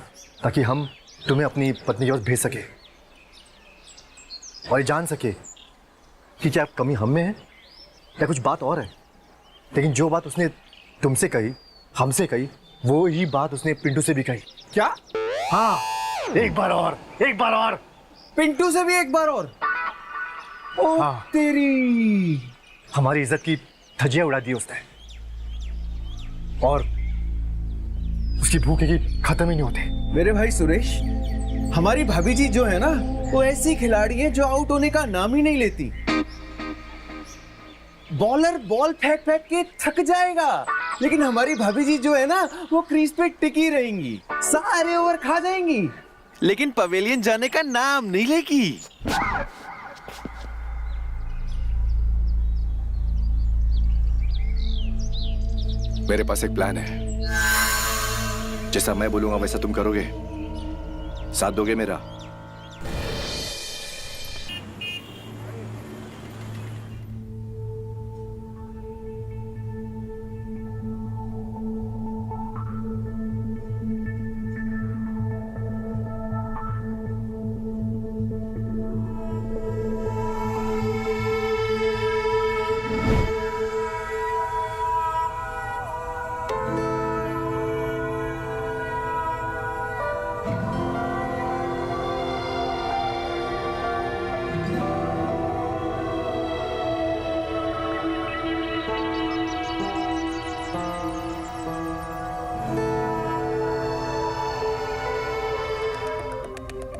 ताकि हम तुम्हें अपनी पत्नी की ओर भेज सके और ये जान सके कि क्या कमी हम में है या कुछ बात और है। लेकिन जो बात उसने तुमसे कही, हमसे कही, वो ही बात उसने पिंटू से भी कही। क्या? हाँ, एक बार और, एक बार और। पिंटू से भी एक बार और? ओ हाँ। तेरी, हमारी इज्जत की धज्जियां उड़ा दी उसने और उसकी भूखे की खत्म ही नहीं होते। मेरे भाई सुरेश, हमारी भाभी जी जो है ना, वो ऐसी खिलाड़ी है जो आउट होने का नाम ही नहीं लेती। बॉलर बॉल फेंक फेंक के थक जाएगा, लेकिन हमारी भाभी जी जो है ना, वो क्रीज पे टिकी रहेंगी, सारे ओवर खा जाएंगी, लेकिन पवेलियन जाने का नाम नहीं लेगी। मेरे पास एक प्लान है। जैसा मैं बोलूंगा वैसा तुम करोगे? साथ दोगे मेरा?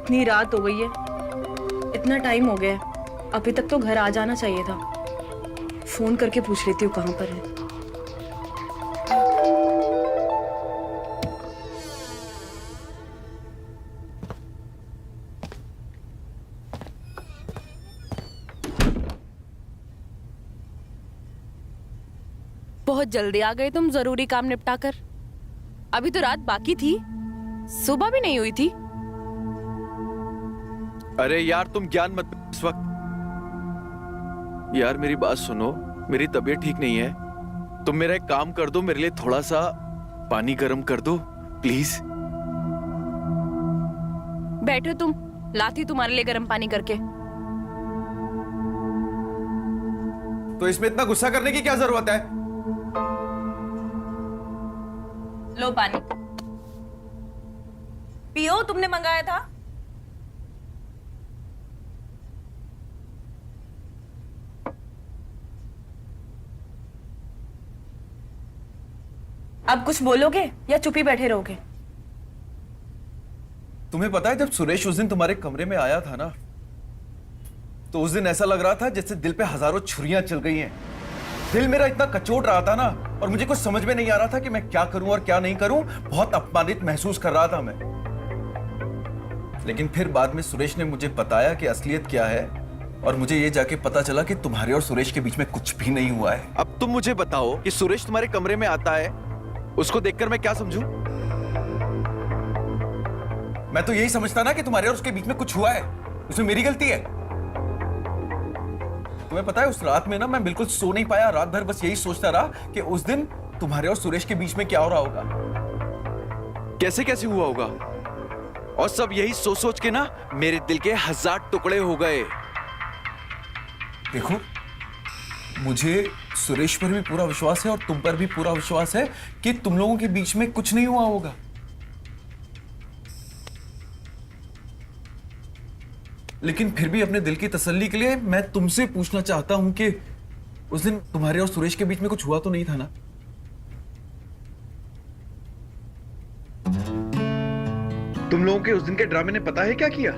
इतनी रात हो गई है, इतना टाइम हो गया है, अभी तक तो घर आ जाना चाहिए था। फोन करके पूछ लेती हूँ कहाँ पर है। बहुत जल्दी आ गए तुम जरूरी काम निपटा कर। अभी तो रात बाकी थी, सुबह भी नहीं हुई थी। अरे यार तुम ज्ञान मत इस वक्त। यार मेरी बात सुनो, मेरी तबीयत ठीक नहीं है। तुम मेरा एक काम कर दो, मेरे लिए थोड़ा सा पानी गर्म कर दो प्लीज। बैठो तुम, लाती तुम्हारे लिए गर्म पानी करके। तो इसमें इतना गुस्सा करने की क्या जरूरत है? लो पानी पियो, तुमने मंगाया था। अब कुछ बोलोगे या चुप ही बैठे रहोगे? तुम्हें पता है, जब सुरेश उस दिन तुम्हारे कमरे में आया था ना, तो उस दिन ऐसा लग रहा था जैसे दिल पे हजारों छुरियां चल गई हैं। दिल मेरा इतना कचोट रहा था ना, और मुझे कुछ समझ में नहीं आ रहा था कि मैं क्या करूं और क्या नहीं करूं। बहुत अपमानित महसूस कर रहा था मैं। लेकिन फिर बाद में सुरेश ने मुझे बताया कि असलियत क्या है, और मुझे ये जाके पता चला कि तुम्हारे और सुरेश के बीच में कुछ भी नहीं हुआ है। अब तुम मुझे बताओ कि सुरेश तुम्हारे कमरे में आता है, उसको देखकर मैं क्या समझूं? मैं तो यही समझता ना कि तुम्हारे और उसके बीच में कुछ हुआ है, उसमें मेरी गलती है। तुम्हें पता है उस रात में ना मैं बिल्कुल सो नहीं पाया, रात भर बस यही सोचता रहा कि उस दिन तुम्हारे और सुरेश के बीच में क्या हो रहा होगा। कैसे कैसे हुआ होगा? और सब यही सोच सोच के ना मेरे दिल के 1000 टुकड़े हो गए। देखो, मुझे सुरेश पर भी पूरा विश्वास है और तुम पर भी पूरा विश्वास है कि तुम लोगों के बीच में कुछ नहीं हुआ होगा। लेकिन फिर भी अपने दिल की तसल्ली के लिए मैं तुमसे पूछना चाहता हूं कि उस दिन तुम्हारे और सुरेश के बीच में कुछ हुआ तो नहीं था ना? तुम लोगों के उस दिन के ड्रामे ने पता है क्या किया?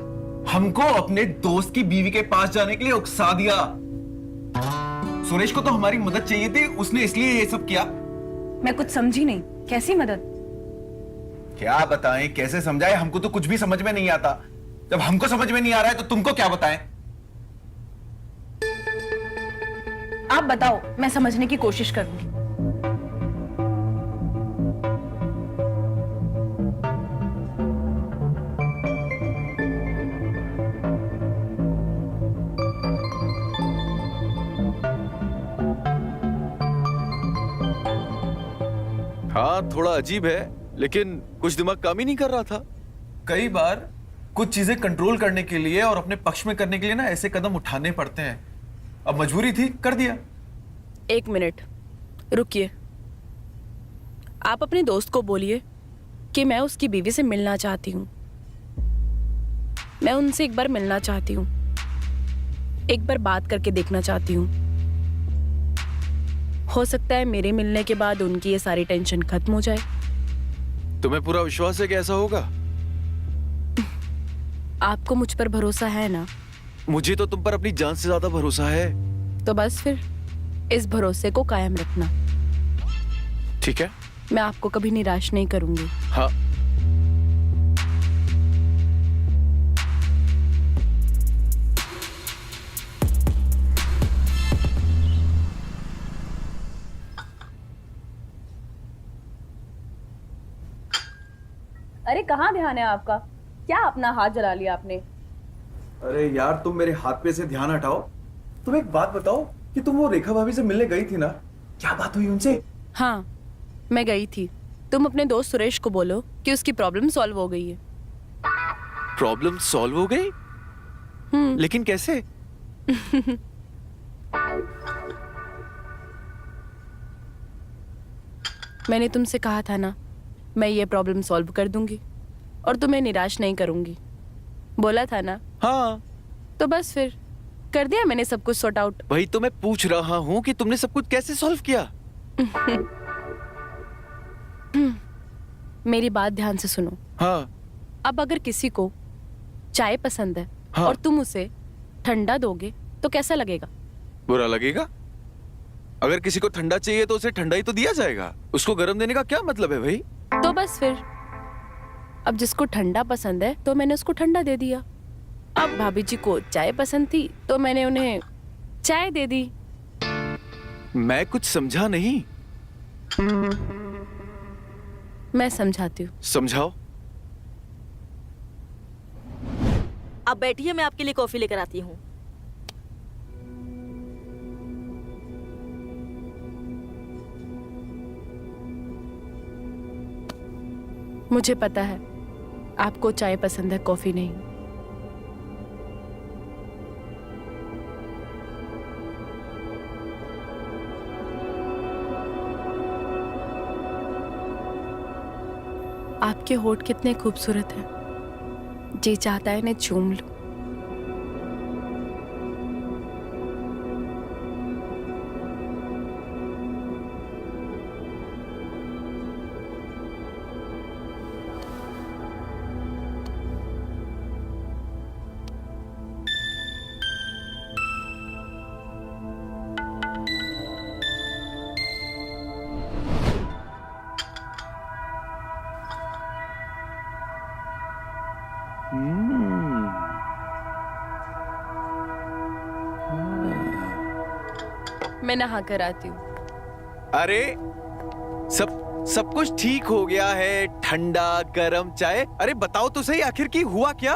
हमको अपने दोस्त की बीवी के पास जाने के लिए उकसा दिया। सुरेश को तो हमारी मदद चाहिए थी, उसने इसलिए ये सब किया। मैं कुछ समझी नहीं, कैसी मदद? क्या बताएं, कैसे समझाएं? हमको तो कुछ भी समझ में नहीं आता। जब हमको समझ में नहीं आ रहा है तो तुमको क्या बताएं? आप बताओ, मैं समझने की कोशिश करूंगी। हाँ, थोड़ा अजीब है, लेकिन कुछ दिमाग काम ही नहीं कर रहा था। कई बार कुछ चीजें कंट्रोल करने के लिए और अपने पक्ष में करने के लिए ना ऐसे कदम उठाने पड़ते हैं। अब मजबूरी थी, कर दिया। 1 मिनट रुकिए। आप अपने दोस्त को बोलिए कि मैं उसकी बीवी से मिलना चाहती हूँ। मैं उनसे एक बार मिलना चाहती हूँ, एक बार बात करके देखना चाहती हूँ। हो सकता है मेरे मिलने के बाद उनकी ये सारी टेंशन खत्म हो जाए। तुम्हें पूरा विश्वास है कि ऐसा होगा? आपको मुझ पर भरोसा है ना? मुझे तो तुम पर अपनी जान से ज्यादा भरोसा है। तो बस फिर इस भरोसे को कायम रखना। ठीक है, मैं आपको कभी निराश नहीं करूंगी। हाँ। अरे कहाँ ध्यान है आपका? क्या अपना हाथ जला लिया आपने? अरे यार, तुम मेरे हाथ पे से ध्यान हटाओ। तुम एक बात बताओ कि तुम वो रेखा भाभी से मिलने गई थी ना, क्या बात हुई उनसे? हाँ, मैं गई थी। तुम अपने दोस्त सुरेश को बोलो कि उसकी प्रॉब्लम सॉल्व हो गई है। प्रॉब्लम सॉल्व हो गई? लेकिन कैसे? मैंने तुमसे कहा था ना, मैं ये प्रॉब्लम सॉल्व कर दूंगी और तुम्हें निराश नहीं करूंगी। बोला था ना? हाँ। तो बस फिर कर दिया मैंने सब कुछ सॉर्ट आउट। वही तो मैं पूछ रहा हूँ कि तुमने सब कुछ कैसे सॉल्व किया? मेरी बात ध्यान से सुनो। हाँ। अब अगर किसी को चाय पसंद है, हाँ। और तुम उसे ठंडा दोगे तो कैसा लगेगा? बुरा लगेगा। अगर किसी को ठंडा चाहिए तो उसे ठंडा ही तो दिया जाएगा। उसको गर्म देने का क्या मतलब है भाई? तो बस फिर अब जिसको ठंडा पसंद है तो मैंने उसको ठंडा दे दिया। अब भाभी जी को चाय पसंद थी तो मैंने उन्हें चाय दे दी। मैं कुछ समझा नहीं। मैं समझाती हूँ। समझाओ। आप बैठिए, मैं आपके लिए कॉफी लेकर आती हूँ। मुझे पता है आपको चाय पसंद है, कॉफी नहीं। आपके होठ कितने खूबसूरत हैं। जी चाहता है इन्हें चूम लूं। नहा कर आती हूँ। अरे सब कुछ ठीक हो गया है। ठंडा गरम चाय। अरे बताओ तो सही, आखिर की हुआ क्या?